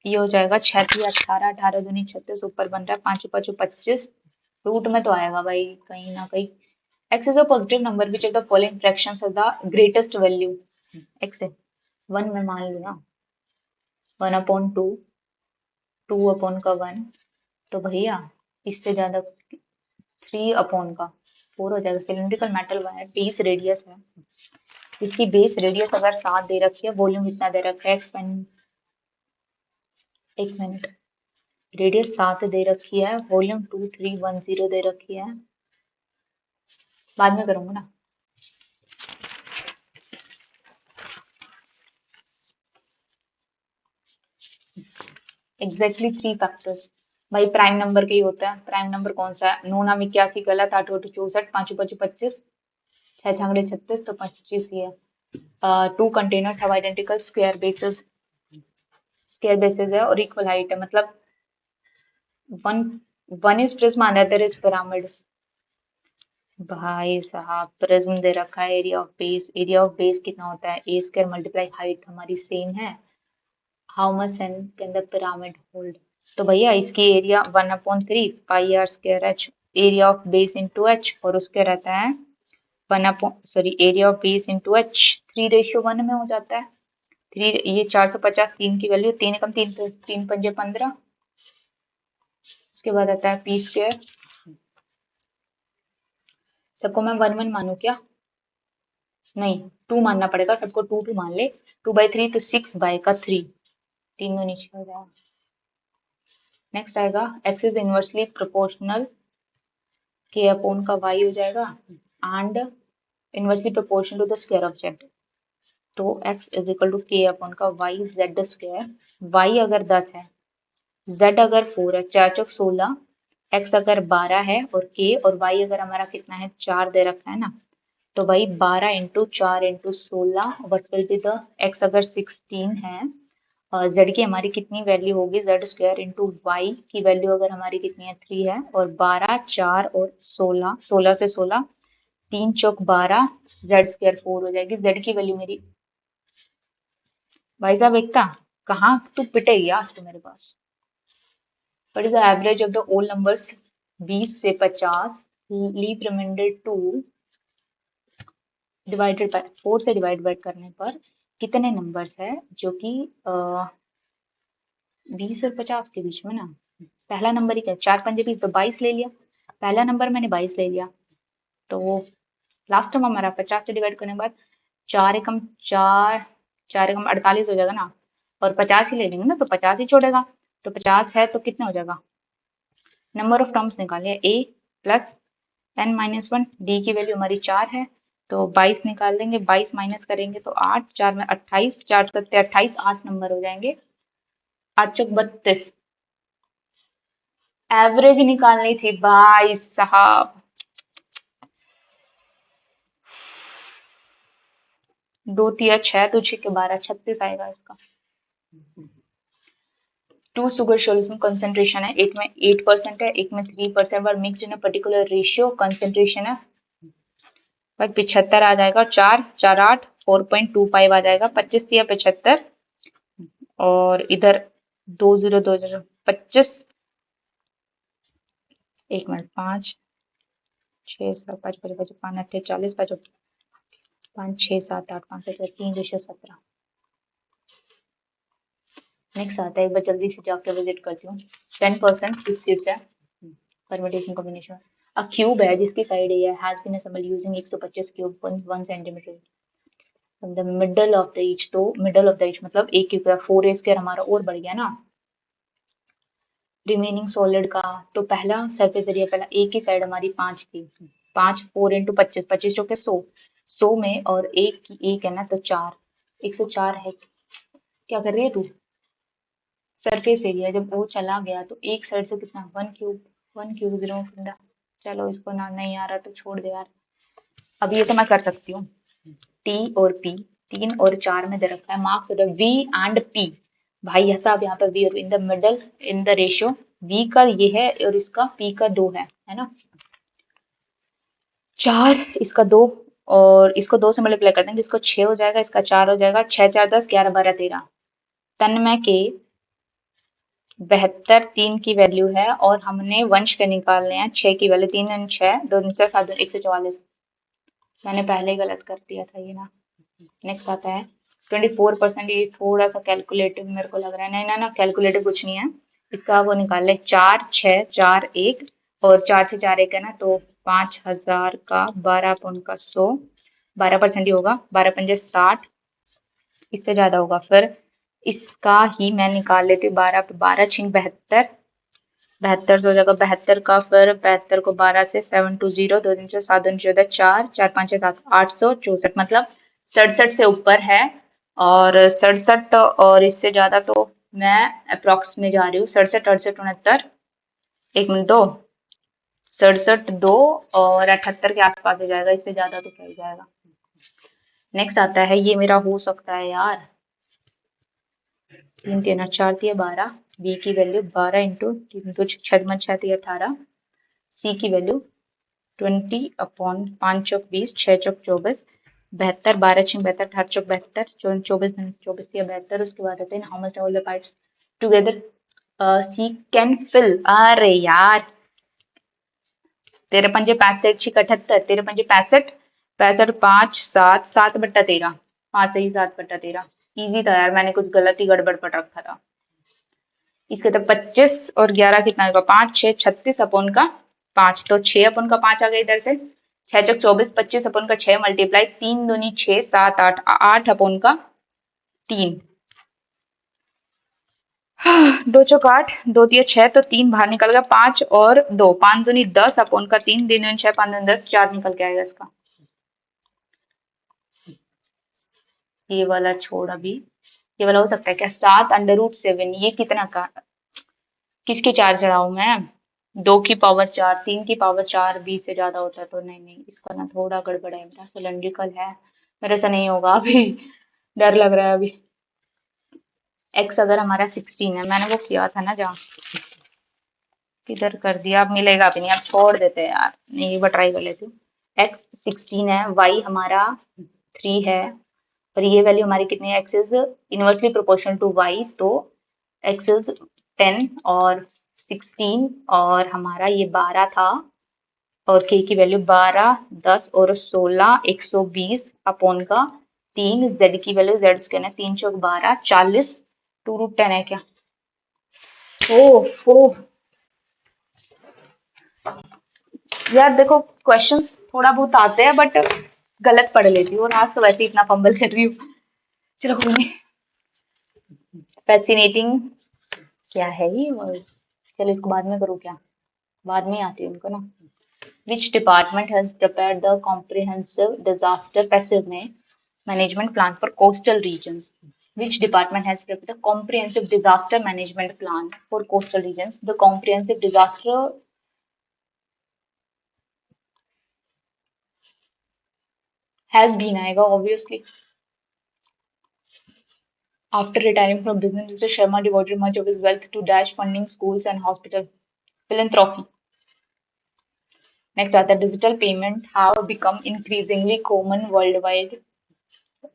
ये हो जाएगा 6 3 18, 18 दूनी 36, ऊपर बन रहा है 5 5 25, रूट में तो आएगा भाई कहीं ना कहीं। x is a positive number which of the following fractions has the greatest value, x है 1 में मान लूँ ना, 1/2, 2/1, तो भैया इससे ज्यादा 3/4 हो जाएगा। सिलिंड्रिकल मेटल वायर 20 रेडियस है, इसकी बेस रेडियस अगर 7 दे रखी है, वॉल्यूम इतना दे रखा है, एक्सपेंड, एक मिनट, रेडियस 7 दे रखी है, वॉल्यूम 2310 दे रखी है, बाद में करूंगा ना। एग्जैक्टली 3 फैक्टर्स, भाई प्राइम नंबर के ही होता है, प्राइम नंबर कौन सा है, 9 9 81 गलत, 8 8 64, 5 5 25, 6 6 36, तो 25 ही है। 2 containers have identical square basis है और इक्वल हाइट है, मतलब one is prism another is pyramid. भाई साहब प्रिज्म दे रखा है, एरिया ऑफ बेस कितना होता है, ए स्क्वायर मल्टीप्लाई हाइट हमारी सेम है, how much sand can the pyramid hold, तो भैया इसकी area 1/3 pi r square h area of base into h, और उसके रहता है area of base into h 3:1 में हो जाता है। थ्री, ये 450, 3 की वैल्यू, 3 एकम 3, 3 पंजे 15। उसके बाद आता है पी स्क्वायर। सबको मैं 1 1 मानू क्या? नहीं, 2 मानना पड़ेगा, सबको 2 2 मान ले। 2/3 तो 6/3, 3 दो नीचे हो जाएगा। नेक्स्ट आएगा x is inversely proportional k upon का y हो जाएगा and inversely proportional to the square of z। तो x is equal to k upon का y z स्क्वायर। y अगर 10 है, z अगर 4 है, 4 चौक 16, x अगर 12 है और k और y अगर हमारा कितना है 4 दे रखा है ना, तो वही 12 into 4 into 16 what will be the x अगर 16 है, z की हमारी कितनी वैल्यू होगी z स्क्वायर इंटू वाई की वैल्यू अगर हमारी कितनी है 3 है, और 12 4 और 16, 16 से 16, 3 चौक 12, z स्क्वायर 4 हो जाएगी। z की वैल्यू मेरी, भाई साहब एकता कहाँ तू पिटेगी आज तो मेरे पास। What is the average of the whole numbers 20 से 50 लीव रिमाइंडर 2 डिवाइडेड बाय 4 से डिवाइड करने पर कितने नंबर्स है जो कि 20 और 50 के बीच में ना। पहला नंबर ही क्या, 4 पंजे 20 तो 22 ले लिया, पहला नंबर मैंने 22 ले लिया। तो लास्ट टर्म हमारा 50 से डिवाइड करने के बाद 4 एकम 4, 4 एकम 48 हो जाएगा ना, और 50 ही ले लेंगे ना तो 50 ही छोड़ेगा, तो 50 है तो कितना हो जाएगा। नंबर ऑफ टर्म्स निकालिए a प्लस n-1, d की वैल्यू हमारी 4 है तो 22 निकाल देंगे, 22 माइनस करेंगे तो 8, 4 में 28, 4 सत्ते 28, 8 नंबर हो जाएंगे, 8 चौक 32। एवरेज निकालनी थी भाई साहब। 2 तिया 6 तो 6 के 12, 36 आएगा इसका। 2 सुगर शॉल्स में कंसेंट्रेशन है, एक में 8% है, एक में 3%, पर mixed in a particular ratio, concentration है पर 75 आ जाएगा, 4 4 8 4.25 आ जाएगा, 25 तिया 75, और इधर 2020 25, 1 मिनट, 5 6 7 5 5 5 5 8 40 5 5 6 7 8 5 7 3:17। नेक्स्ट आता है, एक बार जल्दी से जाकर विजिट करती हूँ। 10% 6 सीट्स है, परम्यूटेशन कॉम्बिनेशन। अ क्यूब है जिसकी side area has been assembled using 125 cube 1 centimetre from the middle of the each. तो मिडल ऑफ द ईच मतलब एक क्यूब का 4a स्क्वायर हमारा और बढ़ गया ना रिमेनिंग सॉलिड का। तो पहला सरफेस एरिया, पहला एक ही साइड हमारी 5 थी, 5 4 इंटू 25, 25 चौके 100, 100 में और एक की एक है ना तो 4, 104 है। क्या कर रही है तू? सरफेस एरिया जब वो चला गया तो एक साइड से कितना 1 क्यूब रिमूव करना। चलो इसको ना नहीं आ रहा तो छोड़ दे यार। अब ये तो मैं कर सकती हूँ, टी और पी 3 और 4 में दे रखा है, marks order V and P. भाई ऐसा अब यहाँ पे V in the middle in the ratio, V का ये है और इसका पी का 2 है ना, 4 इसका 2, और इसको 2 से मल्टीप्लाई कर देंगे, इसको 6 हो जाएगा, इसका 4 हो जाएगा, 6 4 10 11 12 13। तन्मय के 72 3 की वैल्यू है और हमने वंश के निकालने हैं 6 की वैल्यू, 3 और 6 2 4 7 144। मैंने पहले ही गलत कर दिया था ये ना। नेक्स्ट आता है 24%, ये थोड़ा सा कैलकुलेटिव मेरे को लग रहा है, नहीं ना ना कैलकुलेटिव कुछ नहीं है इसका, वो निकाल ले 4 6 4 1, और 4 से 4 1 है ना तो 5000 का 12 अपॉन का 100, 12% ही होगा, 12 पंजे 60, इससे ज्यादा होगा। फिर इसका ही मैं निकाल लेती हूँ 12 पे 12 छिंग 72, 72 से हो जाएगा 72 का, फिर 72 को 12 से 720 2 3 7 2 14 4 4 5 6 7 864, मतलब 67 से ऊपर है, और 67 और इससे ज्यादा तो मैं अप्रोक्स में जा रही हूँ, 67 68 69, 1 मिनट 2, 67 2 और 78 के आसपास हो जाएगा, इससे ज्यादा तो क्या ही जाएगा। नेक्स्ट आता है, ये मेरा हो सकता है यार, 3 3 4 3 12, बी की वैल्यू 12 इंटू 3 2 6 6 18, सी की वैल्यू 20 अपॉन 5 चौक 20, 6 चौक 24, 72 12 6 72 18 चौक 72, 24 24 72। उसके बाद आते हैं how much all the parts together she can fill. अरे यार तेरे पंजे 65 छिक 78, तेरे पंजे 65, 65 5 7 7/13, 5 सही 7/13। इजी था यार, मैंने कुछ गलत ही गड़बड़ पढ़ रखा था। इसके तो 25 और 11 कितना होगा, 5 6 36 अपन का 5, तो 6 अपन का 5 आ गया इधर से। 6 चौक 24, 25 अपन का 6 मल्टीप्लाई 3 दूनी 6 7 8 8 अपन का 3। 2 चौक 8, 2 तिया 6, तो 3 बाहर निकल गया, 5 और 2, 5 दूनी 10 अपन का 3, 3 दूनी 6, 5 दूनी 10, 4 निकल के आएगा इसका। ये वाला छोड़ अभी, ये वाला हो सकता है क्या, 7/7, ये कितना का, किसके 4 चढ़ाऊं मैं, 2 की पावर 4, 3 की पावर 4, 20 से ज्यादा होता है तो नहीं नहीं, इसका ना थोड़ा गड़बड़ है, मेरा सिलेंड्रिकल है, मेरे से नहीं होगा अभी, डर लग रहा है अभी। एक्स अगर हमारा 16 है, मैंने वो किया था ना जहाँ, किधर कर दिया, अब मिलेगा भी नहीं, अब छोड़ देते हैं यार, नहीं एक बार ट्राई कर लेती हूँ। एक्स 16 है, वाई हमारा 3 है, और ये वैल्यू हमारी कितनी है, x is inversely proportional to y, तो एक्स इज 10 और 16, और हमारा ये 12 था, और के की वैल्यू 12 10 और 16 120 अपॉन का 3, जेड की वैल्यू जेड स्क्वायर है 3 चौक 12 40, 2√10 है क्या। ओ ओ यार देखो, क्वेश्चंस थोड़ा बहुत आते हैं बट गलत पढ़ लेती हूँ, और आज तो वैसे ही इतना फंबल कर रही हूँ। चलो कोई नहीं। फैसिनेटिंग क्या है ये वर्ड, चलो इसको बाद में करूँ क्या, बाद में आती है उनको ना। Which department has prepared the comprehensive disaster passive में management plan for coastal regions? Which department has prepared a comprehensive disaster management plan for coastal regions? The comprehensive disaster has been आएगा obviously. After retiring from business, Mr. Sharma devoted much of his wealth to dash funding schools and hospital philanthropy. Next आता है digital payment have become increasingly common worldwide.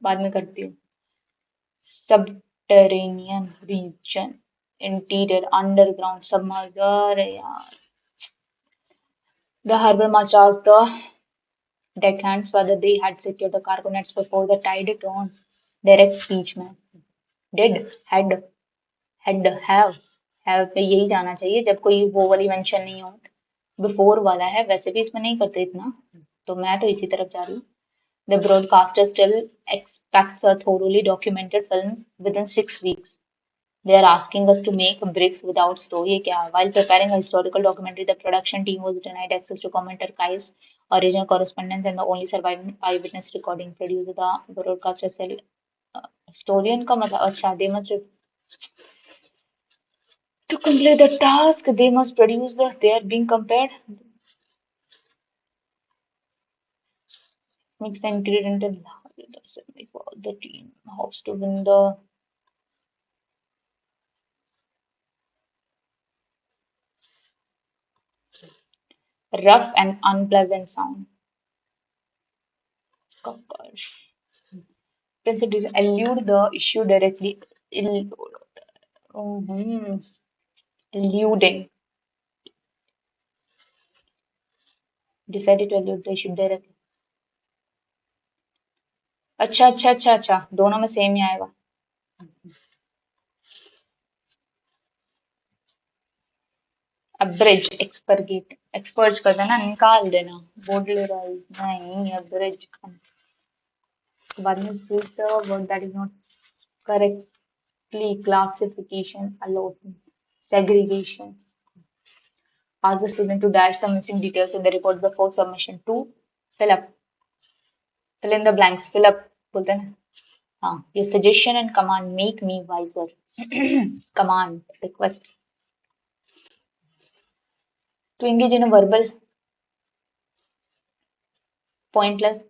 बाद में करती हूँ. Subterranean region, interior, underground, submerged. अरे यार. The harbor must ask the deckhands whether they had secured the cargo nets before the tide turned. Direct speech में did, had, have पे यही जाना चाहिए जब कोई वो वाली मेंशन नहीं हो, बिफोर वाला है, वैसे भी इसमें नहीं करते इतना, तो मैं तो इसी तरफ जा रही हूँ. The broadcaster still expects a thoroughly documented film within 6 weeks. They are asking us to make bricks without stove. ये क्या है? While preparing a historical documentary, the production team was denied access to comment archives, original correspondence, and the only surviving eyewitness recording. Producer the broadcaster cell. Historian का मतलब अच्छा, they must to complete the task. They must produce the. They are being compared. Mix the ingredient and the team hopes to win the. Rough and unpleasant sound. Gosh. Consider elude the issue directly. Mhm. Eluding. Decided to elude the issue directly. अच्छा अच्छा अच्छा अच्छा, दोनों में same ही आएगा. Abridge, एक्सपर्गेट, एक्सपर्ज कर देना, निकाल देना. बोडलेराइज नहीं, अब्रिज. उसके बाद में choose the word that is not correctly classification, allotment, segregation. Ask the student to dash the missing details in the report before submission to fill up. Fill in the blanks. Fill up बोलते हैं ना. हाँ, ये suggestion and command make me wiser. Command, request. To engage in a verbal, pointless.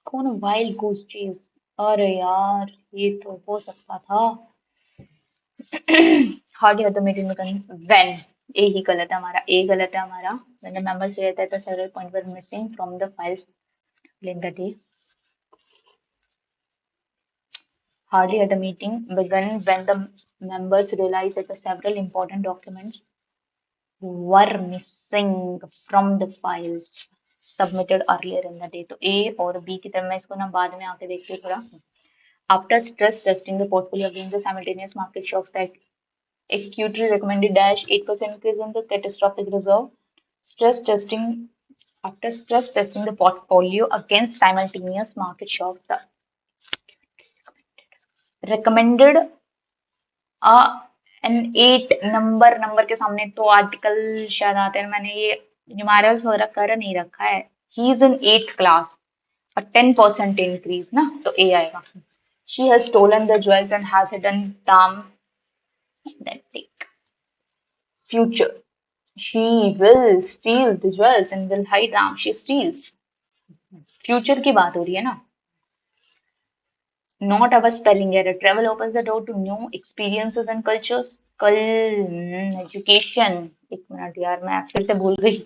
कौन wild goose चीज, अरे यार ये तो हो सकता था. हार्ड है तो मीटिंग में करनी. व्हेन, ए ही गलत है हमारा, ए गलत है हमारा. व्हेन द मेंबर्स रहता है तो several point were missing from the files link that is. Hardly at the meeting began when the members realized that the several important documents were missing from the files submitted earlier in the day. तो A और B की तरफ मैं इसको ना बाद में आके देखती हूँ थोड़ा. After stress testing the portfolio against the simultaneous market shocks that Equity recommended dash 8% increase in the catastrophic reserve. Stress testing After stress testing the portfolio against simultaneous market shocks, the recommended a an 8 number के सामने तो article शायद आते हैं. मैंने ये numerals वगैरह कर नहीं रखा है. He is in 8th class. और 10% इंक्रीज ना तो ए आएगा. She has stolen the jewels and has hidden them that future. She will steal the jewels and will hide them. She steals. Future की बात हो रही है ना. Not our spelling error. Travel opens the door to new experiences and cultures. कल education. एक minute यार मैं फिर से भूल गई.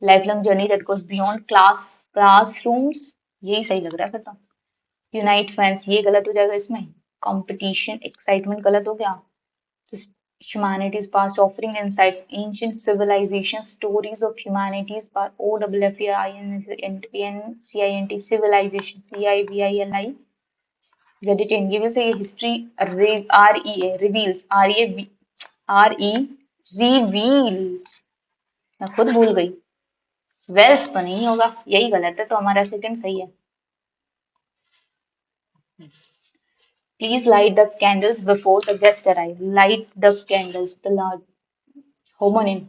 Life long journey that goes beyond classrooms. यही सही लग रहा है फिर तो. यूनाइट फैंस ये गलत हो जाएगा इसमें. कंपटीशन एक्साइटमेंट गलत हो गया. Humanities past offering insights, ancient civilization, stories of humanities by OFFRINCINT, civilization, CIVILI. Zeditin, ये भी सही है. History REA reveals, RE reveals. मैं खुद भूल गई. वेल्स तो नहीं होगा, यही गलत है तो हमारा सेकंड सही है. Please light the candles before the guest arrive. Light the candles. The large homonym.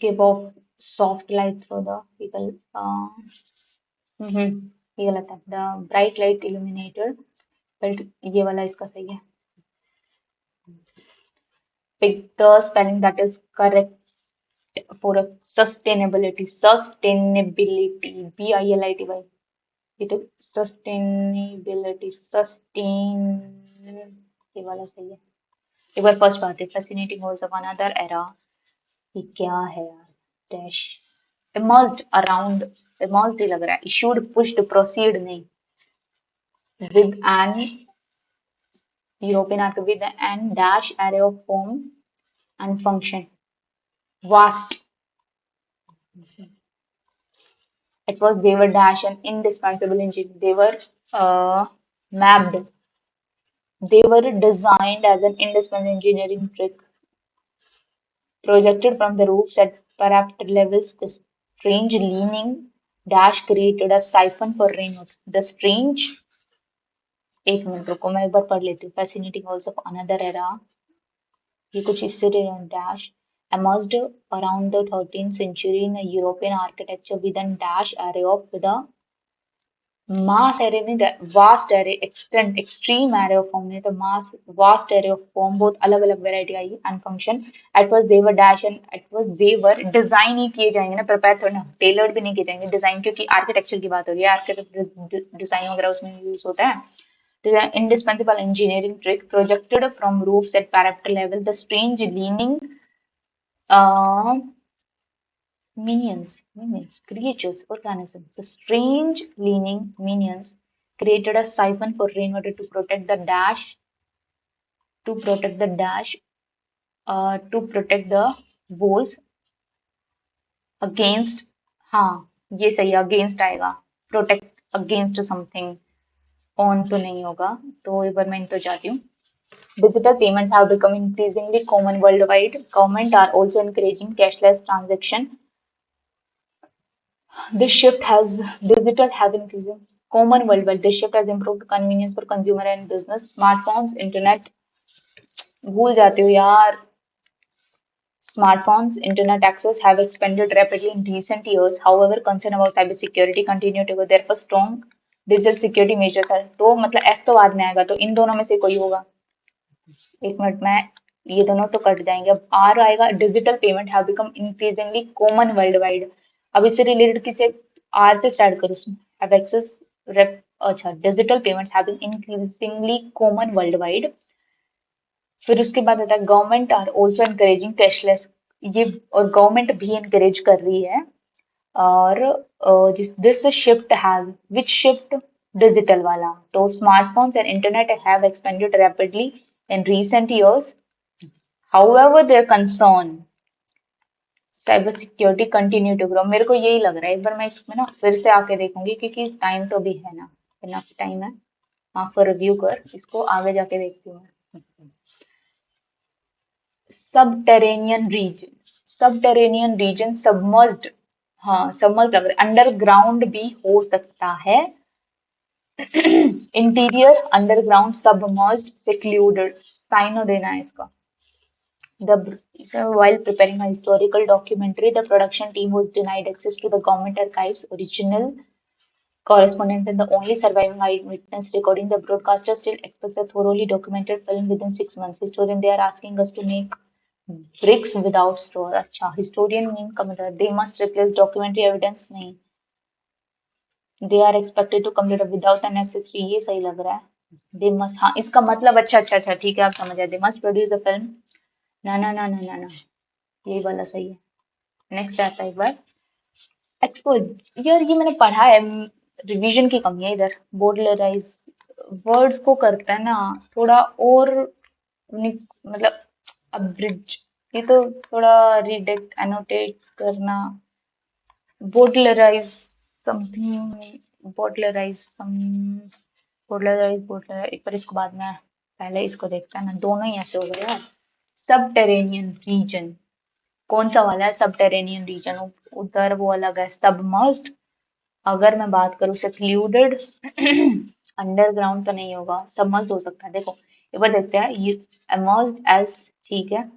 Give off soft light through the vehicle. ये गलत है. The bright light illuminator. But ये वाला इसका सही है. Pick the spelling that is correct for a sustainability. BILITY. It is sustainability. ये वाला सही है. एक बार फर्स्ट बात है. Fascinating also of another era. ये क्या है यार. Dash. Emerged ही लग रहा है. Issued, pushed, proceed नहीं. With an European art with an dash array of form and function. Vast. It was they were dash an indispensable engine. They were mapped. They were designed as an indispensable engineering trick. Projected from the roofs at parapet levels, the strange leaning dash created a siphon for rainwater. The strange. एक minute रुको मैं एक बार पढ़ लेती हूँ. Fascinating also of another era. ये कुछ इससे dash emerged around the 13th century in a European architecture with a dash array of with a mass array में vast array extent extreme array of form में तो mass vast array of form बहुत अलग अलग variety I and function. At first they were dash and at first they were design ही किए जाएंगे ना. prepare थोड़ा ना tailored भी नहीं किए जाएंगे. design क्योंकि architecture की बात हो रही है. architecture design वगैरह उसमें use होता है. The indispensable engineering trick projected from roofs at parapet level. The strange leaning minions, creatures, organisms. The strange leaning minions created a siphon for rainwater to protect the dash, to protect the walls against. हाँ ये सही है. against आएगा. protect against something. on तो नहीं होगा तो एक बार मैं इन पर जाती हूँ. Digital payments have become increasingly common worldwide. Government are also encouraging cashless transaction. This shift has digital have increasing common worldwide. This shift has improved convenience for consumer and business. Smartphones, internet. भूल जाते हो यार. Smartphones, internet access have expanded rapidly in recent years. However, concern about cybersecurity continue to go. Therefore, strong digital security measures are. तो मतलब S तो बाद में आएगा तो इन दोनों में से कोई होगा. एक मिनट में ये दोनों तो कट जाएंगे. अब आर आएगा. Digital payment have become increasingly common worldwide. अब इससे रिलेटेड किसे आर से स्टार्ट करो. हैव एक्सेस अच्छा digital payments have been increasingly common worldwide. फिर उसके बाद आता है government are also encouraging cashless. ये और गवर्नमेंट भी एनकरेज कर रही है. और this shift has which shift digital वाला। तो smartphones and internet have expanded rapidly in recent years. However, their concern cyber security continue to grow. मेरे को यही लग रहा है, एक बार मैं इसमें ना फिर से आके देखूंगी क्योंकि टाइम तो अभी है ना, इनफ टाइम है। आपको रिव्यू कर इसको आगे जाके देखती हूँ मैं। सबटेरेनियन रीजन सबमर्ज्ड, हाँ सबमर्ज्ड लग रहा है, अंडरग्राउंड भी हो सकता है। Interior underground submerged secluded, synonym देना है इसका। While preparing a historical documentary, the production team was denied access to the government archives, original correspondence, and the only surviving eyewitness recording. The broadcaster still expects a thoroughly documented film within 6 months. Historian, they are asking us to make bricks without straw. अच्छा, historian mean का मतलब they must replace documentary evidence नहीं. They are expected to complete without unnecessary, ये सही लग रहा है. They must, हाँ इसका मतलब अच्छा ठीक है, आप समझ आए. They must produce a film. ना, यही वाला सही है. नेक्स्ट आता है एक बार एक्सपो। यार ये मैंने पढ़ा है, रिवीजन की कमी है इधर। बोर्डलराइज वर्ड्स को करता है ना थोड़ा और मतलब अब्रिज, ये तो थोड़ा रिडेक्ट एनोटेट करना। बोर्डलराइज समथिंग, बोर्डलराइज सम, बोर्डलराइज एक बार इसको बाद में, पहले इसको देखता है ना, दोनों ही ऐसे हो गए यार। सबटेरेनियन रीजन कौन सा वाला है? सबटेरेनियन रीजन उधर वो अलग है, सबमर्ज्ड। अगर मैं बात करूँ सेक्लूडेड, अंडरग्राउंड तो नहीं होगा, सबमर्ज्ड हो सकता है। देखो एक बार देखते हैं, ये इमर्ज्ड एज, ठीक है,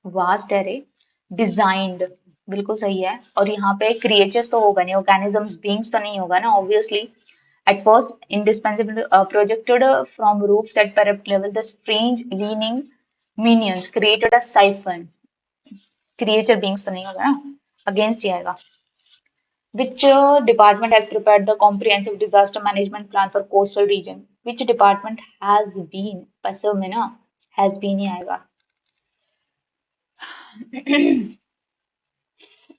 वास्ट एरे, डिजाइंड बिल्कुल सही है। और यहाँ पे क्रिएचर्स तो होगा नहीं, ऑर्गेनिजम्स बीइंग्स तो नहीं होगा ना obviously. At first, indispensable, projected from roofs at parapet level, the strange leaning minions created a siphon. Creature beings तो नहीं होगा ना, अगेंस्ट ही आएगा। Which department has prepared the comprehensive disaster management plan for coastal region? Which department has been, पैसे में ना has been ही आएगा।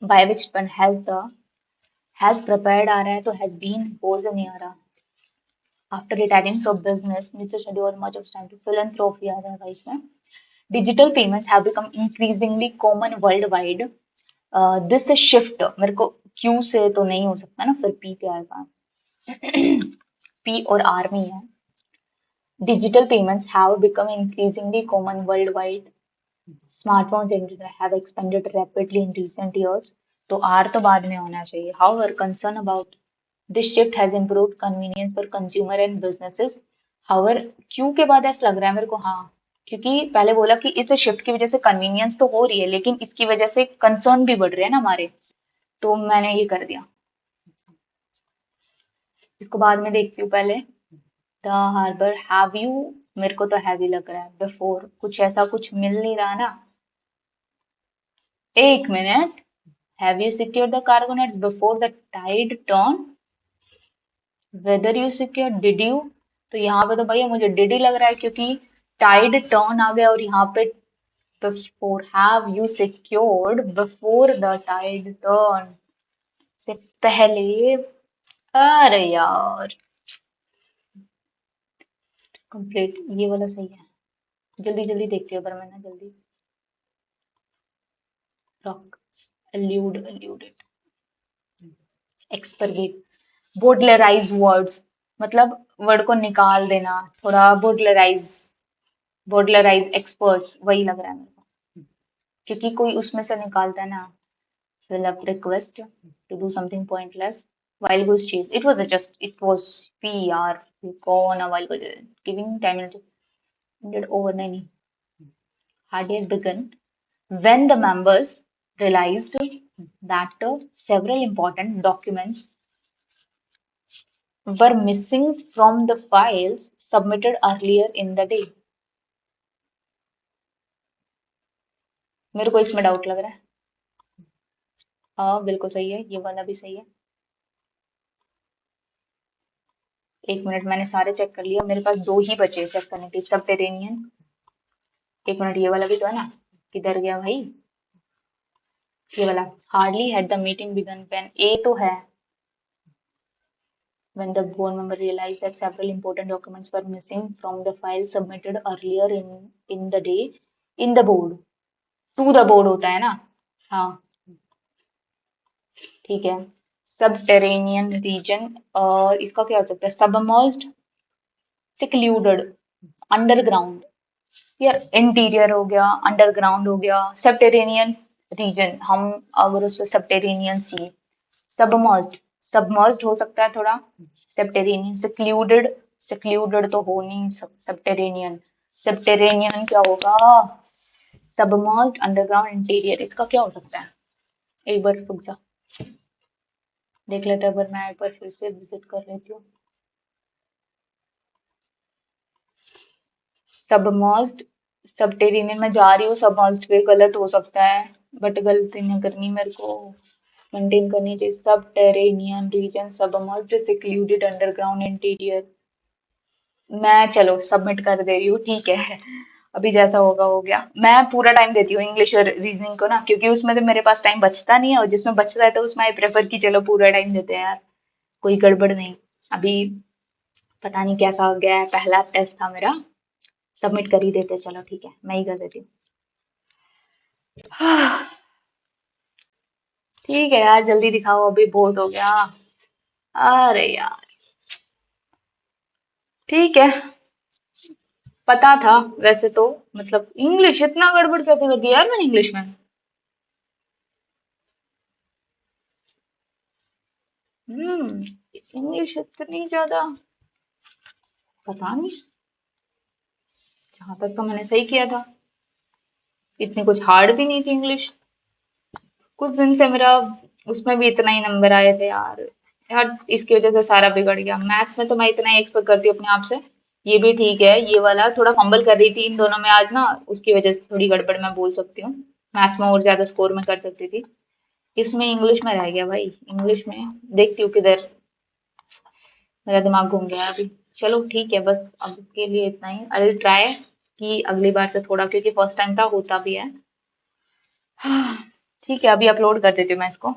By which one has prepared आ रहा है तो has been goes नहीं आ रहा। After retiring from business, Mr. scheduled much of time to philanthropy आ जाएगा इसमें। Digital payments have become increasingly common worldwide. This shift मेरे को Q से तो नहीं हो सकता ना, फिर P पे आएगा। P और R में ही है। Digital payments have become increasingly common worldwide. Smartphones and internet have expanded rapidly in recent years. तो R तो बाद में होना चाहिए। However, concern about this shift has improved convenience for consumer and businesses. However, Q के बाद ऐसा लग रहा है मेरे को, हाँ, क्योंकि पहले बोला कि इस शिफ्ट की वजह से कन्वीनियंस तो हो रही है, लेकिन इसकी वजह से कंसर्न भी बढ़ रहे हैं ना हमारे, तो मैंने ये कर दिया। इसको बाद में देखती हूँ पहले। द हार्बर, हैव यू, मेरे को तो हैवी लग रहा है। बिफोर, कुछ ऐसा कुछ मिल नहीं रहा ना। एक मिनट, have you secure the cargo nets before the tide turn, whether you secure, did you. तो यहाँ पे तो भैया मुझे डिड ही लग रहा है, क्योंकि टाइड टर्न आ गया और यहाँ पे before, have you secured before the tide turn से पहले। अरे यार, कंप्लीट ये वाला सही है। जल्दी जल्दी देखती हूँ पर मैंने जल्दी, रॉक, alluded, एक्सपरगेट, बोडलराइज वर्ड्स, मतलब वर्ड को निकाल देना थोड़ा, बोडलराइज एक्सपर्ट वही लग रहा है मेरे को, क्योंकि कोई उसमें से निकालता है ना। fill up request to do something pointless, while goose cheese, it was it was PR कौन, a while go giving time did over नहीं, had yet begun when the members realized that several important documents were missing from the files submitted earlier in the day. मेरे को इसमें doubt लग रहा है। हाँ बिल्कुल सही है, ये वाला भी सही है। एक मिनट, मैंने सारे चेक कर लिया, मेरे पास दो ही बचे चेक करने के, सबटेरेनियन। एक मिनट, ये वाला भी तो है ना, किधर गया भाई, ये वाला। Hardly had the meeting begun pen, A तो है, when the board member realized that several important documents were missing from the file submitted earlier in the day in the board. To the board होता है ना. हाँ. ठीक है. Subterranean reason, और इसका क्या हो सकता है? Submerged, secluded, underground. यार इंटीरियर हो गया, अंडरग्राउंड हो गया, सबटेरेनियन रीजन, हम अगर उसको सबटेरेनियन सी, सबमर्ज्ड, सबमर्ज्ड हो सकता है थोड़ा. सबटेरेनियन, सिक्लूडेड, सिक्लूडेड तो हो नहीं. सबटेरेनियन, सबटेरेनियन क्या होगा? सबमर्ज्ड, अंडरग्राउंड, इंटीरियर, इसका क्या हो सकता है? एक बार रुक जा, देख लेते हैं. मैं एक बार फिर से विजिट कर लेती हूँ. सबमर्ज्ड, सबटेरेनियन में जा रही हूँ. सबमर्ज्ड पे गलत हो सकता है, बट गलती नहीं करनी मेरे को, मेंटेन करनी चाहिए. Subterranean region, submerged, secluded, underground, interior. मैं चलो सबमिट कर दे रही हूँ, ठीक है. अभी जैसा होगा हो गया. मैं पूरा टाइम देती हूँ इंग्लिश और रीजनिंग को ना, क्योंकि उसमें तो मेरे पास टाइम बचता नहीं है, और जिसमें बचता है तो उसमें आई प्रेफर की चलो पूरा टाइम देते हैं यार, कोई गड़बड़ नहीं. अभी पता नहीं कैसा हो गया है, पहला टेस्ट था मेरा. सबमिट कर ही देते, चलो ठीक है, मैं ही कर देती हूँ. ठीक है यार, जल्दी दिखाओ, अभी बहुत हो गया. अरे यार, ठीक है. पता था वैसे तो, मतलब इंग्लिश इतना गड़बड़ कैसे कर दिया यार मैंने इंग्लिश में. इंग्लिश इतनी ज्यादा, पता नहीं. जहां तक तो मैंने सही किया था, इतनी कुछ हार्ड भी नहीं थी इंग्लिश. कुछ दिन से मेरा उसमें भी इतना ही नंबर आए थे यार. यार इसकी वजह से सारा बिगड़ गया. मैथ्स में तो मैं इतना एक्सपेक्ट करती हूँ अपने आप से. ये भी ठीक है, ये वाला थोड़ा फंबल कर रही थी इन दोनों में आज ना, उसकी वजह से थोड़ी गड़बड़ मैं बोल सकती हूँ. मैथ्स में और ज्यादा स्कोर में कर सकती थी. इसमें इंग्लिश में रह गया भाई. इंग्लिश में देखती हूँ किधर, मेरा दिमाग घूम गया अभी. चलो ठीक है, बस अब के लिए इतना ही. आई विल ट्राई कि अगली बार से थोड़ा, क्योंकि फर्स्ट टाइम था, होता भी है. हाँ, ठीक है, अभी अपलोड कर देती हूँ मैं इसको.